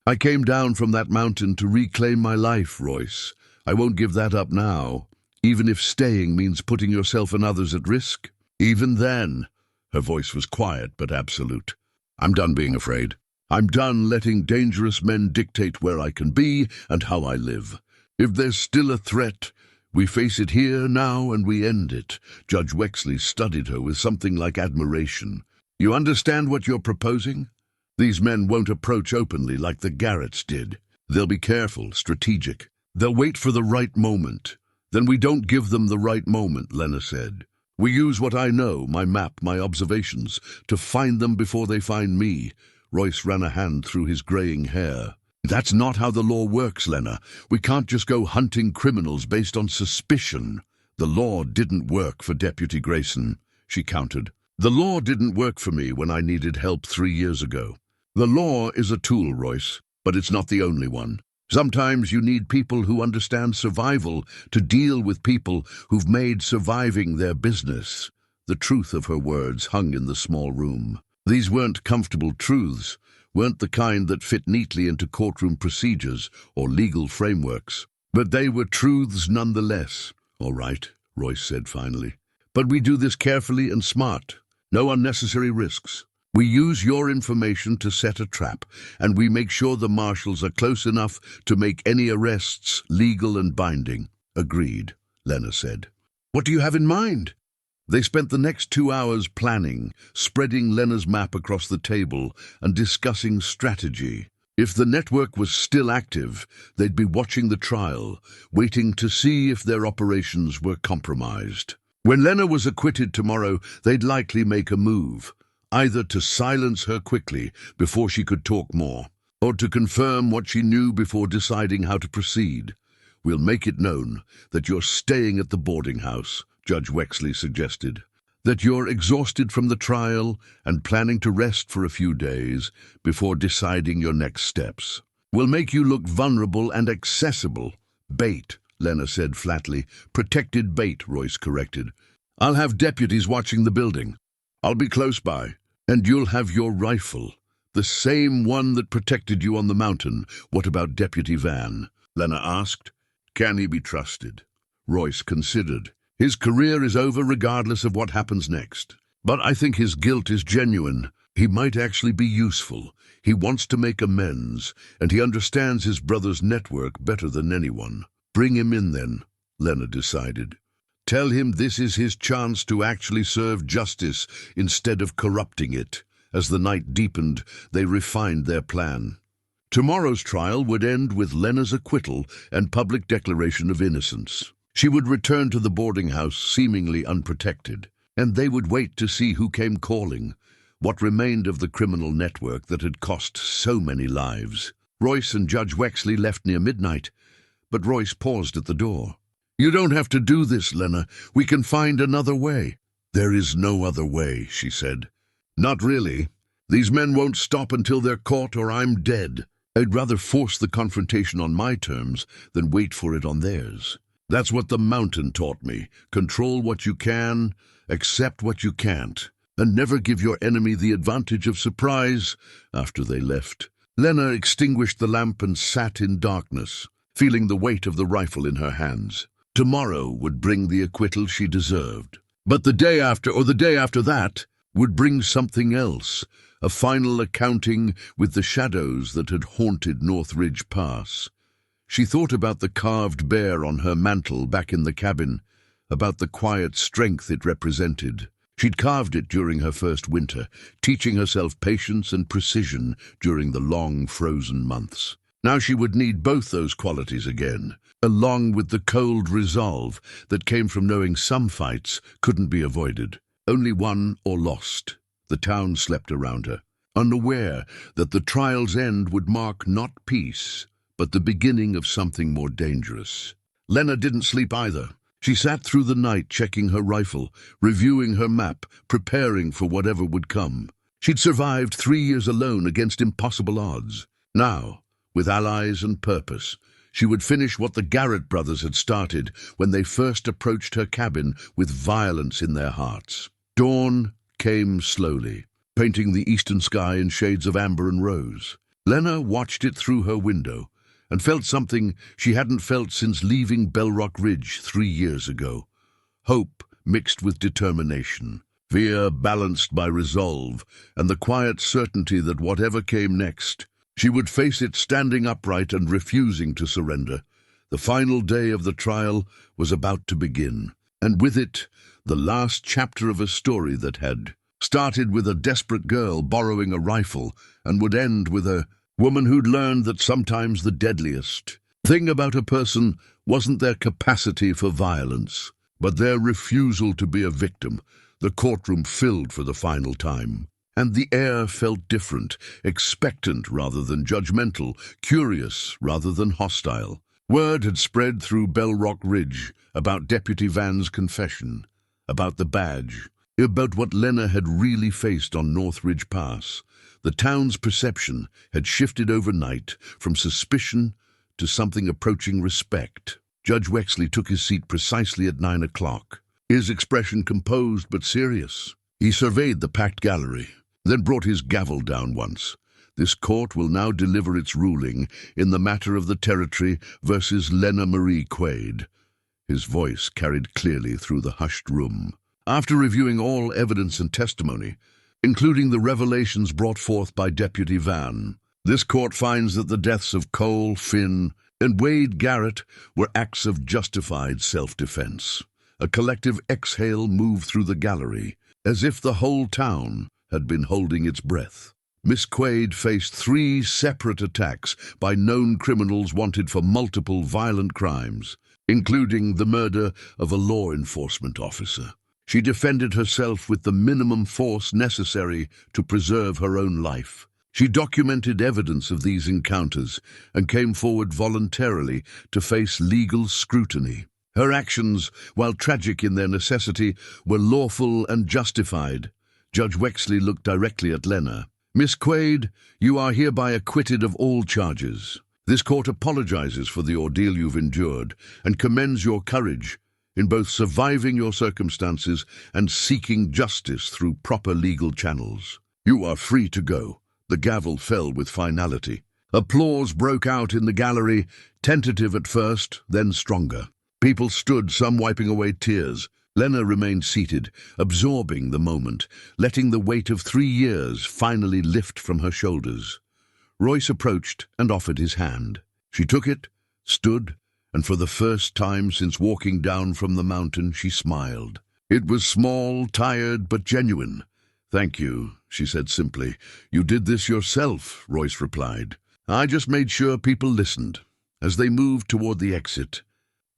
I came down from that mountain to reclaim my life, Royce. I won't give that up now, even if staying means putting yourself and others at risk. Even then, her voice was quiet but absolute. I'm done being afraid. I'm done letting dangerous men dictate where I can be and how I live. If there's still a threat, we face it here now and we end it. Judge Wexley studied her with something like admiration. You understand what you're proposing? These men won't approach openly like the Garretts did. They'll be careful, strategic. They'll wait for the right moment. Then we don't give them the right moment, Lenna said. We use what I know, my map, my observations, to find them before they find me. Royce ran a hand through his graying hair. That's not how the law works, Lenna. We can't just go hunting criminals based on suspicion. The law didn't work for Deputy Grayson, she countered. The law didn't work for me when I needed help 3 years ago. The law is a tool, Royce, but it's not the only one. Sometimes you need people who understand survival to deal with people who've made surviving their business. The truth of her words hung in the small room. These weren't comfortable truths, weren't the kind that fit neatly into courtroom procedures or legal frameworks. But they were truths nonetheless. All right, Royce said finally. But we do this carefully and smart. No unnecessary risks. We use your information to set a trap, and we make sure the marshals are close enough to make any arrests legal and binding. Agreed, Lenna said. What do you have in mind? They spent the next 2 hours planning, spreading Lenna's map across the table and discussing strategy. If the network was still active, they'd be watching the trial, waiting to see if their operations were compromised. When Lenna was acquitted tomorrow, they'd likely make a move, either to silence her quickly before she could talk more, or to confirm what she knew before deciding how to proceed. We'll make it known that you're staying at the boarding house, Judge Wexley suggested, that you're exhausted from the trial and planning to rest for a few days before deciding your next steps. We'll make you look vulnerable and accessible. Bait, Lenna said flatly. Protected bait, Royce corrected. I'll have deputies watching the building. I'll be close by, and you'll have your rifle, the same one that protected you on the mountain. What about Deputy Vann? Lenna asked. Can he be trusted? Royce considered. His career is over regardless of what happens next. But I think his guilt is genuine. He might actually be useful. He wants to make amends, and he understands his brother's network better than anyone. Bring him in then, Lenna decided. Tell him this is his chance to actually serve justice instead of corrupting it. As the night deepened, they refined their plan. Tomorrow's trial would end with Lenna's acquittal and public declaration of innocence. She would return to the boarding house seemingly unprotected, and they would wait to see who came calling, what remained of the criminal network that had cost so many lives. Royce and Judge Wexley left near midnight, but Royce paused at the door. You don't have to do this, Lenna. We can find another way. There is no other way, she said. Not really. These men won't stop until they're caught or I'm dead. I'd rather force the confrontation on my terms than wait for it on theirs. That's what the mountain taught me. Control what you can, accept what you can't, and never give your enemy the advantage of surprise. After they left, Lenna extinguished the lamp and sat in darkness, feeling the weight of the rifle in her hands. Tomorrow would bring the acquittal she deserved. But the day after, or the day after that, would bring something else, a final accounting with the shadows that had haunted North Ridge Pass. She thought about the carved bear on her mantle back in the cabin, about the quiet strength it represented. She'd carved it during her first winter, teaching herself patience and precision during the long frozen months. Now she would need both those qualities again, along with the cold resolve that came from knowing some fights couldn't be avoided, only won or lost. The town slept around her, unaware that the trial's end would mark not peace, but the beginning of something more dangerous. Lenna didn't sleep either. She sat through the night checking her rifle, reviewing her map, preparing for whatever would come. She'd survived 3 years alone against impossible odds. Now, with allies and purpose, she would finish what the Garrett brothers had started when they first approached her cabin with violence in their hearts. Dawn came slowly, painting the eastern sky in shades of amber and rose. Lenna watched it through her window and felt something she hadn't felt since leaving Bellrock Ridge 3 years ago. Hope mixed with determination, fear balanced by resolve, and the quiet certainty that whatever came next, she would face it standing upright and refusing to surrender. The final day of the trial was about to begin, and with it, the last chapter of a story that had started with a desperate girl borrowing a rifle and would end with a woman who'd learned that sometimes the deadliest thing about a person wasn't their capacity for violence, but their refusal to be a victim. The courtroom filled for the final time, and the air felt different, expectant rather than judgmental, curious rather than hostile. Word had spread through Bellrock Ridge about Deputy Vann's confession, about the badge, about what Lenna had really faced on North Ridge Pass. The town's perception had shifted overnight from suspicion to something approaching respect. Judge Wexley took his seat precisely at 9 o'clock, his expression composed but serious. He surveyed the packed gallery, then brought his gavel down once. This court will now deliver its ruling in the matter of the territory versus Lenna Quade. His voice carried clearly through the hushed room. After reviewing all evidence and testimony, including the revelations brought forth by Deputy Vann, this court finds that the deaths of Cole, Finn, and Wade Garrett were acts of justified self-defense. A collective exhale moved through the gallery, as if the whole town had been holding its breath. Miss Quade faced 3 separate attacks by known criminals wanted for multiple violent crimes, including the murder of a law enforcement officer. She defended herself with the minimum force necessary to preserve her own life. She documented evidence of these encounters and came forward voluntarily to face legal scrutiny. Her actions, while tragic in their necessity, were lawful and justified. Judge Wexley looked directly at Lenna. Miss Quade, you are hereby acquitted of all charges. This court apologizes for the ordeal you've endured and commends your courage in both surviving your circumstances and seeking justice through proper legal channels. You are free to go. The gavel fell with finality. Applause broke out in the gallery, tentative at first, then stronger. People stood, some wiping away tears. Lenna remained seated, absorbing the moment, letting the weight of 3 years finally lift from her shoulders. Royce approached and offered his hand. She took it, stood, and for the first time since walking down from the mountain, she smiled. It was small, tired, but genuine. "Thank you," she said simply. "You did this yourself," Royce replied. "I just made sure people listened." As they moved toward the exit,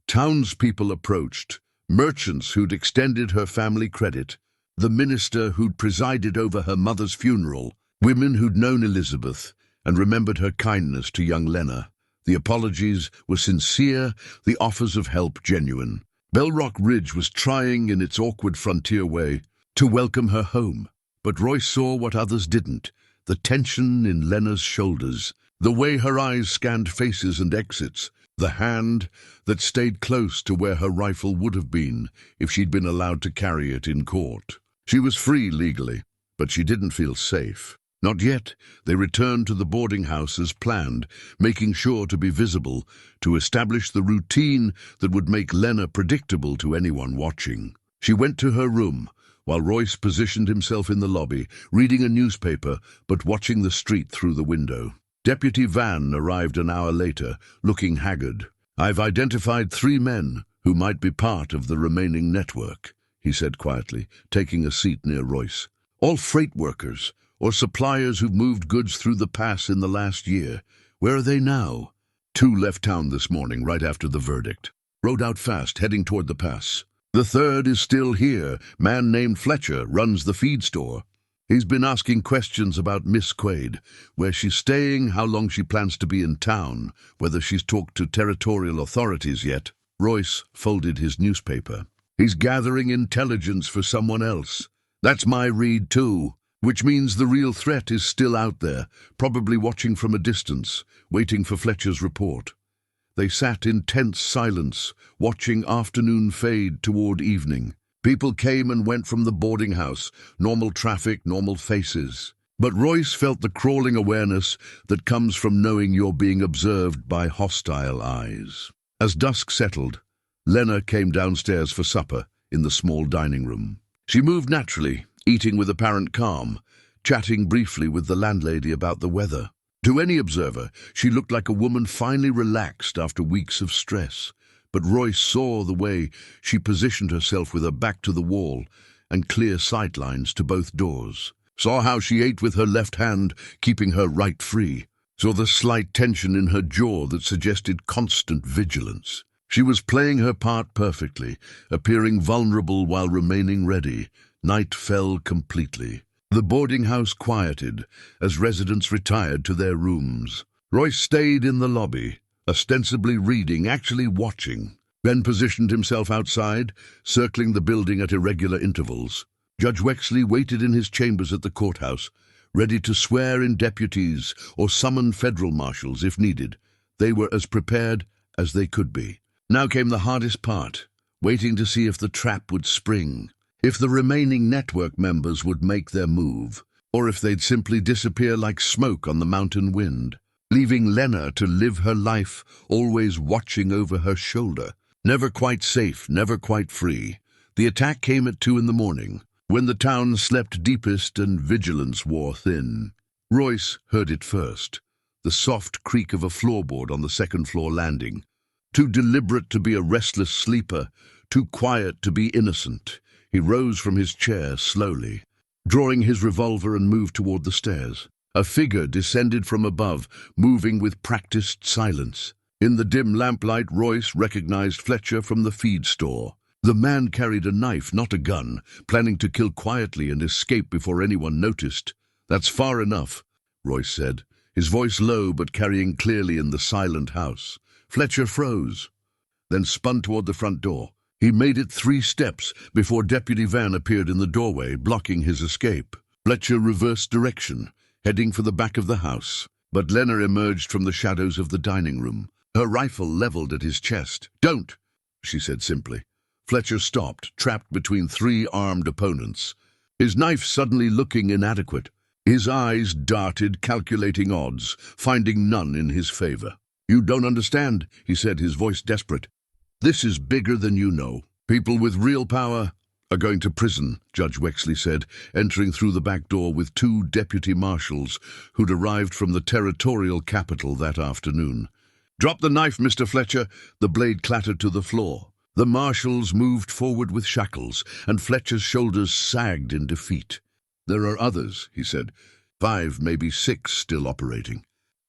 townspeople approached, merchants who'd extended her family credit, the minister who'd presided over her mother's funeral, women who'd known Elizabeth and remembered her kindness to young Lenna. The apologies were sincere, the offers of help genuine. Bellrock Ridge was trying in its awkward frontier way to welcome her home, but Royce saw what others didn't, the tension in Lenna's shoulders, the way her eyes scanned faces and exits, the hand that stayed close to where her rifle would have been if she'd been allowed to carry it in court. She was free legally, but she didn't feel safe. Not yet. They returned to the boarding house as planned, making sure to be visible, to establish the routine that would make Lenna predictable to anyone watching. She went to her room, while Royce positioned himself in the lobby, reading a newspaper but watching the street through the window. Deputy Vann arrived an hour later, looking haggard. "I've identified 3 men who might be part of the remaining network," he said quietly, taking a seat near Royce. "All freight workers or suppliers who've moved goods through the pass in the last year. Where are they now? Two left town this morning, right after the verdict. Rode out fast, heading toward the pass. The third is still here. Man named Fletcher runs the feed store. He's been asking questions about Miss Quade, where she's staying, how long she plans to be in town, whether she's talked to territorial authorities yet. Royce folded his newspaper. He's gathering intelligence for someone else. That's my read too, which means the real threat is still out there, probably watching from a distance, waiting for Fletcher's report. They sat in tense silence, watching afternoon fade toward evening. People came and went from the boarding house, normal traffic, normal faces. But Royce felt the crawling awareness that comes from knowing you're being observed by hostile eyes. As dusk settled, Lenna came downstairs for supper in the small dining room. She moved naturally, eating with apparent calm, chatting briefly with the landlady about the weather. To any observer, she looked like a woman finally relaxed after weeks of stress. But Royce saw the way she positioned herself with her back to the wall and clear sight lines to both doors. Saw how she ate with her left hand, keeping her right free. Saw the slight tension in her jaw that suggested constant vigilance. She was playing her part perfectly, appearing vulnerable while remaining ready. Night fell completely. The boarding house quieted as residents retired to their rooms. Royce stayed in the lobby, ostensibly reading, actually watching. Ben positioned himself outside, circling the building at irregular intervals. Judge Wexley waited in his chambers at the courthouse, ready to swear in deputies or summon federal marshals if needed. They were as prepared as they could be. Now came the hardest part, waiting to see if the trap would spring, if the remaining network members would make their move, or if they'd simply disappear like smoke on the mountain wind, leaving Lenna to live her life, always watching over her shoulder. Never quite safe, never quite free. The attack came at 2 a.m, when the town slept deepest and vigilance wore thin. Royce heard it first, the soft creak of a floorboard on the second-floor landing. Too deliberate to be a restless sleeper, too quiet to be innocent. He rose from his chair slowly, drawing his revolver, and moved toward the stairs. A figure descended from above, moving with practiced silence. In the dim lamplight, Royce recognized Fletcher from the feed store. The man carried a knife, not a gun, planning to kill quietly and escape before anyone noticed. "That's far enough," Royce said, his voice low but carrying clearly in the silent house. Fletcher froze, then spun toward the front door. He made it 3 steps before Deputy Vann appeared in the doorway, blocking his escape. Fletcher reversed direction, heading for the back of the house. But Lenna emerged from the shadows of the dining room, her rifle leveled at his chest. "Don't," she said simply. Fletcher stopped, trapped between 3 armed opponents, his knife suddenly looking inadequate. His eyes darted, calculating odds, finding none in his favor. "You don't understand," he said, his voice desperate. "This is bigger than you know. People with real power are going to prison," Judge Wexley said, entering through the back door with 2 deputy marshals who'd arrived from the territorial capital that afternoon. "Drop the knife, Mr. Fletcher." The blade clattered to the floor. The marshals moved forward with shackles, and Fletcher's shoulders sagged in defeat. "There are others," he said. 5, maybe 6 still operating.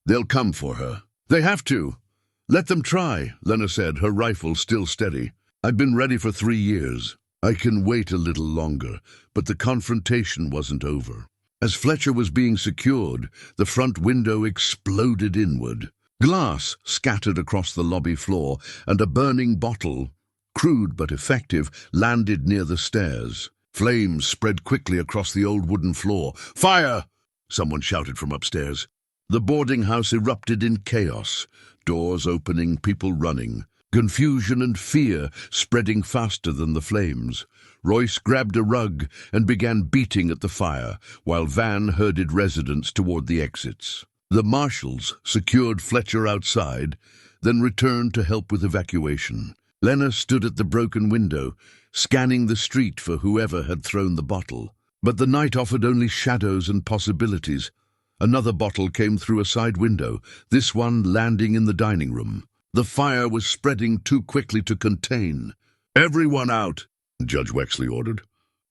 "They'll come for her." "They have to. Let them try," Lenna said, her rifle still steady. "I've been ready for 3 years. I can wait a little longer." But the confrontation wasn't over. As Fletcher was being secured, the front window exploded inward. Glass scattered across the lobby floor, and a burning bottle, crude but effective, landed near the stairs. Flames spread quickly across the old wooden floor. "Fire!" someone shouted from upstairs. The boarding house erupted in chaos, doors opening, people running, confusion and fear spreading faster than the flames. Royce grabbed a rug and began beating at the fire, while Vann herded residents toward the exits. The marshals secured Fletcher outside, then returned to help with evacuation. Lenna stood at the broken window, scanning the street for whoever had thrown the bottle. But the night offered only shadows and possibilities. Another bottle came through a side window, this one landing in the dining room. The fire was spreading too quickly to contain. "Everyone out," Judge Wexley ordered.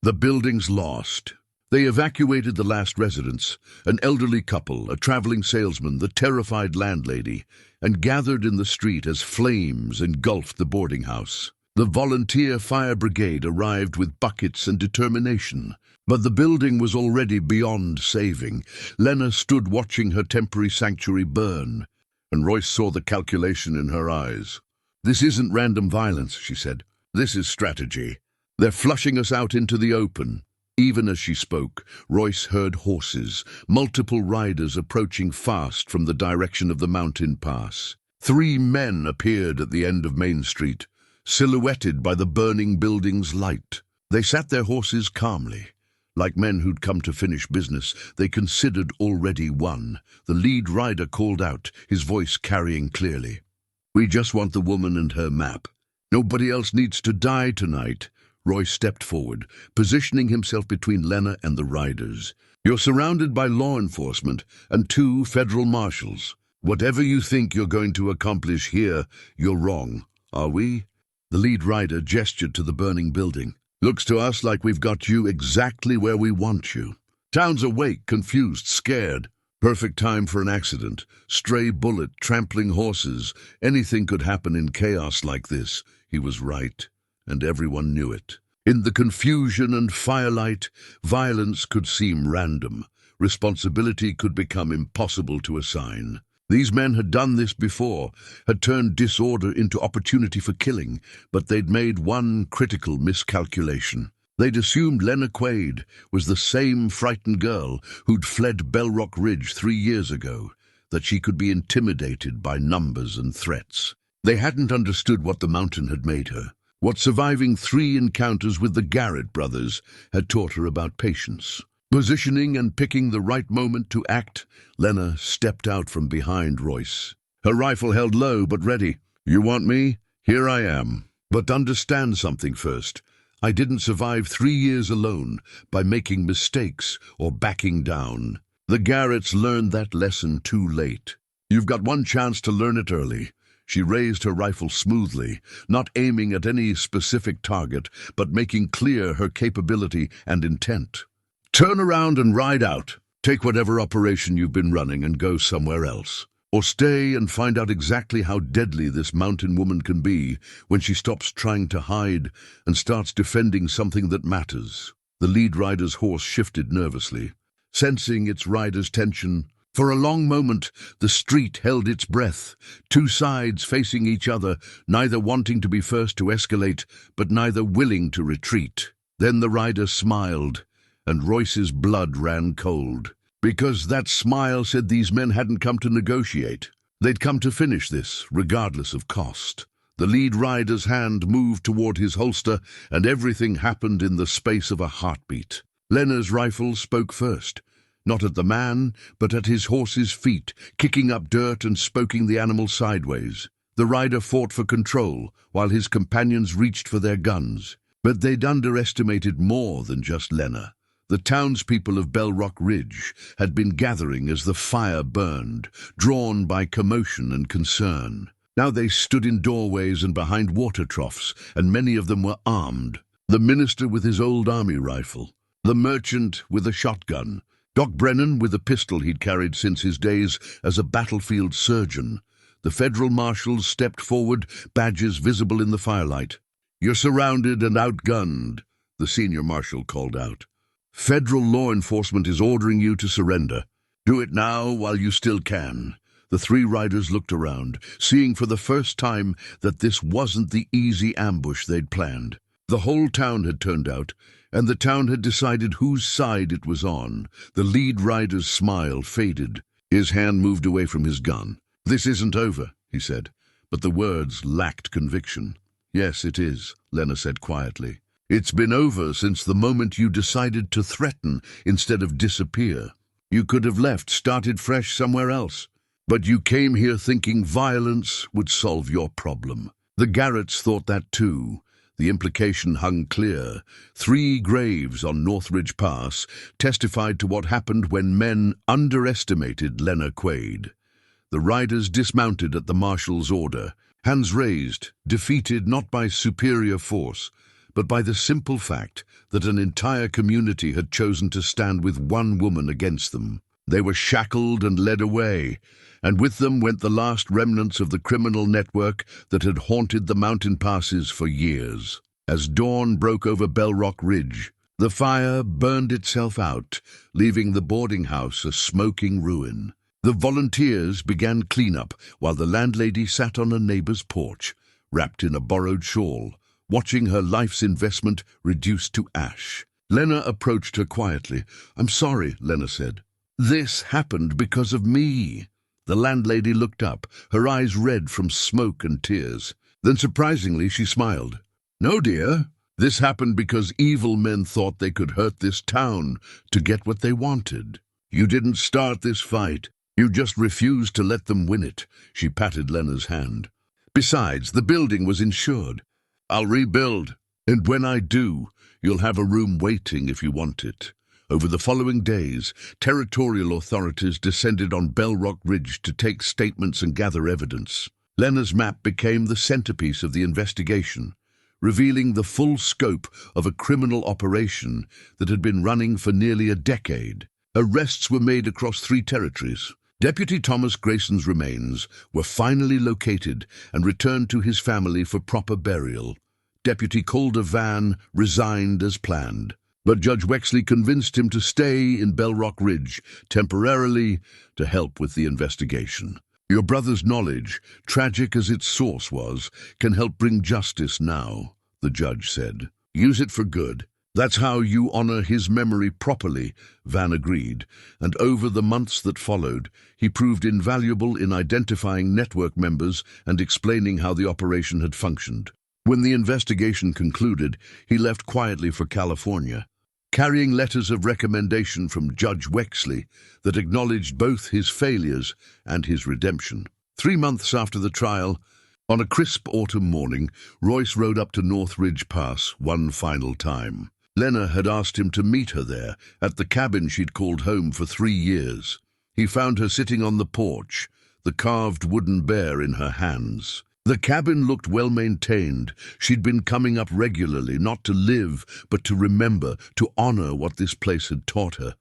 "The building's lost. They evacuated the last residents, an elderly couple, a traveling salesman, the terrified landlady, and gathered in the street as flames engulfed the boarding house. The volunteer fire brigade arrived with buckets and determination, but the building was already beyond saving. Lenna stood watching her temporary sanctuary burn, and Royce saw the calculation in her eyes. "This isn't random violence," she said. "This is strategy. They're flushing us out into the open." Even as she spoke, Royce heard horses, multiple riders approaching fast from the direction of the mountain pass. 3 men appeared at the end of Main Street, silhouetted by the burning building's light. They sat their horses calmly. Like men who'd come to finish business, they considered already won. The lead rider called out, his voice carrying clearly. "We just want the woman and her map. Nobody else needs to die tonight." Royce stepped forward, positioning himself between Lenna and the riders. "You're surrounded by law enforcement and 2 federal marshals. Whatever you think you're going to accomplish here, you're wrong. Are we?" The lead rider gestured to the burning building. "Looks to us like we've got you exactly where we want you." Town's awake, confused, scared. Perfect time for an accident. Stray bullet, trampling horses. Anything could happen in chaos like this. He was right, and everyone knew it. In the confusion and firelight, violence could seem random. Responsibility could become impossible to assign. These men had done this before, had turned disorder into opportunity for killing, but they'd made one critical miscalculation. They'd assumed Lenna Quade was the same frightened girl who'd fled Bellrock Ridge 3 years ago, that she could be intimidated by numbers and threats. They hadn't understood what the mountain had made her, what surviving 3 encounters with the Garrett brothers had taught her about patience. Positioning and picking the right moment to act, Lenna stepped out from behind Royce. Her rifle held low but ready. "You want me? Here I am. But understand something first. I didn't survive 3 years alone by making mistakes or backing down. The Garretts learned that lesson too late. You've got one chance to learn it early." She raised her rifle smoothly, not aiming at any specific target, but making clear her capability and intent. "Turn around and ride out. Take whatever operation you've been running and go somewhere else. Or stay and find out exactly how deadly this mountain woman can be when she stops trying to hide and starts defending something that matters." The lead rider's horse shifted nervously. Sensing its rider's tension, for a long moment the street held its breath, 2 sides facing each other, neither wanting to be first to escalate, but neither willing to retreat. Then the rider smiled, and Royce's blood ran cold. Because that smile said these men hadn't come to negotiate. They'd come to finish this, regardless of cost. The lead rider's hand moved toward his holster, and everything happened in the space of a heartbeat. Lenna's rifle spoke first, not at the man, but at his horse's feet, kicking up dirt and spoking the animal sideways. The rider fought for control, while his companions reached for their guns. But they'd underestimated more than just Lenna. The townspeople of Bellrock Ridge had been gathering as the fire burned, drawn by commotion and concern. Now they stood in doorways and behind water troughs, and many of them were armed. The minister with his old army rifle, the merchant with a shotgun, Doc Brennan with a pistol he'd carried since his days as a battlefield surgeon. The federal marshals stepped forward, badges visible in the firelight. "You're surrounded and outgunned," the senior marshal called out. "Federal law enforcement is ordering you to surrender. Do it now while you still can." The 3 riders looked around, seeing for the first time that this wasn't the easy ambush they'd planned. The whole town had turned out, and the town had decided whose side it was on. The lead rider's smile faded. His hand moved away from his gun. "This isn't over," he said, but the words lacked conviction. "Yes, it is," Lenna said quietly. "It's been over since the moment you decided to threaten instead of disappear. You could have left, started fresh somewhere else. But you came here thinking violence would solve your problem. The Garretts thought that too. The implication hung clear. 3 graves on Northridge Pass testified to what happened when men underestimated Lenna Quade. The riders dismounted at the marshal's order, hands raised, defeated not by superior force, but by the simple fact that an entire community had chosen to stand with one woman against them. They were shackled and led away, and with them went the last remnants of the criminal network that had haunted the mountain passes for years. As dawn broke over Bellrock Ridge, the fire burned itself out, leaving the boarding house a smoking ruin. The volunteers began cleanup while the landlady sat on a neighbor's porch, wrapped in a borrowed shawl, watching her life's investment reduced to ash. Lenna approached her quietly. "I'm sorry," Lenna said. "This happened because of me." The landlady looked up, her eyes red from smoke and tears. Then surprisingly she smiled. "No, dear. This happened because evil men thought they could hurt this town to get what they wanted. You didn't start this fight. You just refused to let them win it." She patted Lenna's hand. "Besides, the building was insured. I'll rebuild, and when I do, you'll have a room waiting if you want it." Over the following days, territorial authorities descended on Bellrock Ridge to take statements and gather evidence. Lenna's map became the centerpiece of the investigation, revealing the full scope of a criminal operation that had been running for nearly a decade. Arrests were made across 3 territories. Deputy Thomas Grayson's remains were finally located and returned to his family for proper burial. Deputy Calder Vann resigned as planned, but Judge Wexley convinced him to stay in Bellrock Ridge temporarily to help with the investigation. "Your brother's knowledge, tragic as its source was, can help bring justice now," the judge said. "Use it for good. That's how you honor his memory properly," Vann agreed, and over the months that followed, he proved invaluable in identifying network members and explaining how the operation had functioned. When the investigation concluded, he left quietly for California, carrying letters of recommendation from Judge Wexley that acknowledged both his failures and his redemption. 3 months after the trial, on a crisp autumn morning, Royce rode up to North Ridge Pass one final time. Lenna had asked him to meet her there, at the cabin she'd called home for 3 years. He found her sitting on the porch, the carved wooden bear in her hands. The cabin looked well-maintained. She'd been coming up regularly, not to live, but to remember, to honor what this place had taught her.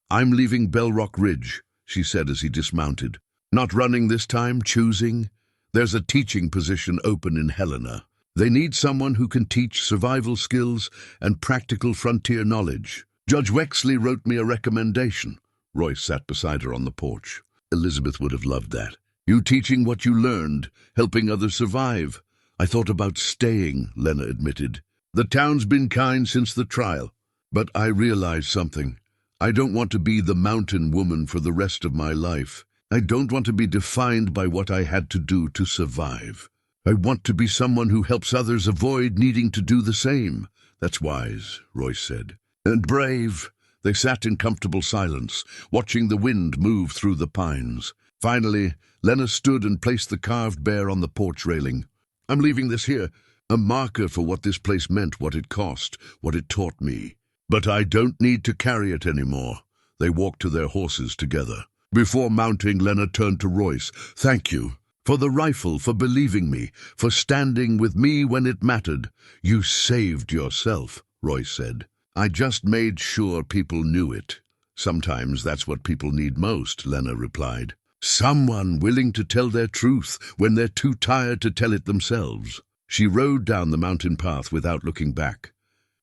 "I'm leaving Bellrock Ridge," she said as he dismounted. "Not running this time, choosing. There's a teaching position open in Helena. They need someone who can teach survival skills and practical frontier knowledge. Judge Wexley wrote me a recommendation." Royce sat beside her on the porch. "Elizabeth would have loved that. You teaching what you learned, helping others survive." "I thought about staying," Lenna admitted. "The town's been kind since the trial. But I realized something. I don't want to be the mountain woman for the rest of my life. I don't want to be defined by what I had to do to survive. I want to be someone who helps others avoid needing to do the same." "That's wise," Royce said. "And brave." They sat in comfortable silence, watching the wind move through the pines. Finally, Lenna stood and placed the carved bear on the porch railing. "I'm leaving this here, a marker for what this place meant, what it cost, what it taught me. But I don't need to carry it anymore." They walked to their horses together. Before mounting, Lenna turned to Royce. "Thank you. For the rifle, for believing me, for standing with me when it mattered. You saved yourself," Royce said. "I just made sure people knew it." "Sometimes that's what people need most," Lenna replied. "Someone willing to tell their truth when they're too tired to tell it themselves." She rode down the mountain path without looking back,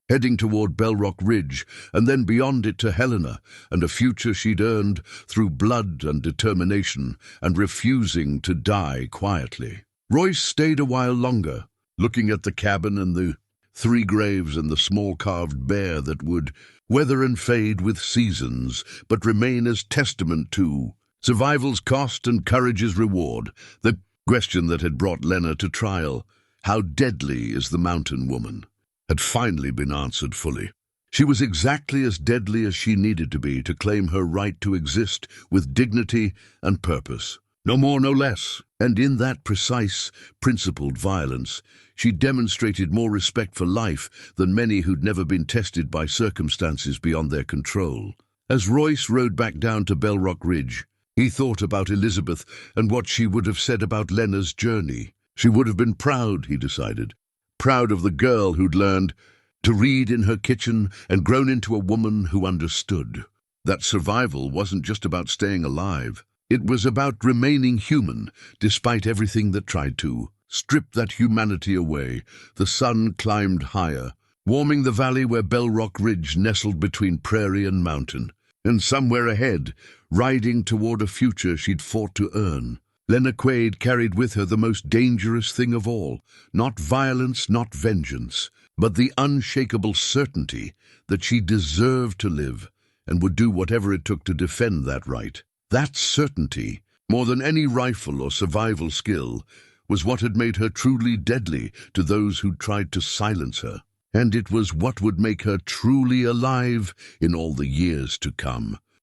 heading toward Bellrock Ridge, and then beyond it to Helena, and a future she'd earned through blood and determination, and refusing to die quietly. Royce stayed a while longer, looking at the cabin and the 3 graves and the small carved bear that would weather and fade with seasons, but remain as testament to survival's cost and courage's reward. The question that had brought Lenna to trial, how deadly is the mountain woman, had finally been answered fully. She was exactly as deadly as she needed to be to claim her right to exist with dignity and purpose. No more, no less. And in that precise, principled violence, she demonstrated more respect for life than many who'd never been tested by circumstances beyond their control. As Royce rode back down to Bellrock Ridge, he thought about Elizabeth and what she would have said about Lenna's journey. She would have been proud, he decided. Proud of the girl who'd learned, to read in her kitchen, and grown into a woman who understood that survival wasn't just about staying alive. It was about remaining human, despite everything that tried to strip that humanity away. The sun climbed higher, warming the valley where Bellrock Ridge nestled between prairie and mountain. And somewhere ahead, riding toward a future she'd fought to earn, Lenna Quade carried with her the most dangerous thing of all, not violence, not vengeance, but the unshakable certainty that she deserved to live and would do whatever it took to defend that right. That certainty, more than any rifle or survival skill, was what had made her truly deadly to those who tried to silence her. And it was what would make her truly alive in all the years to come.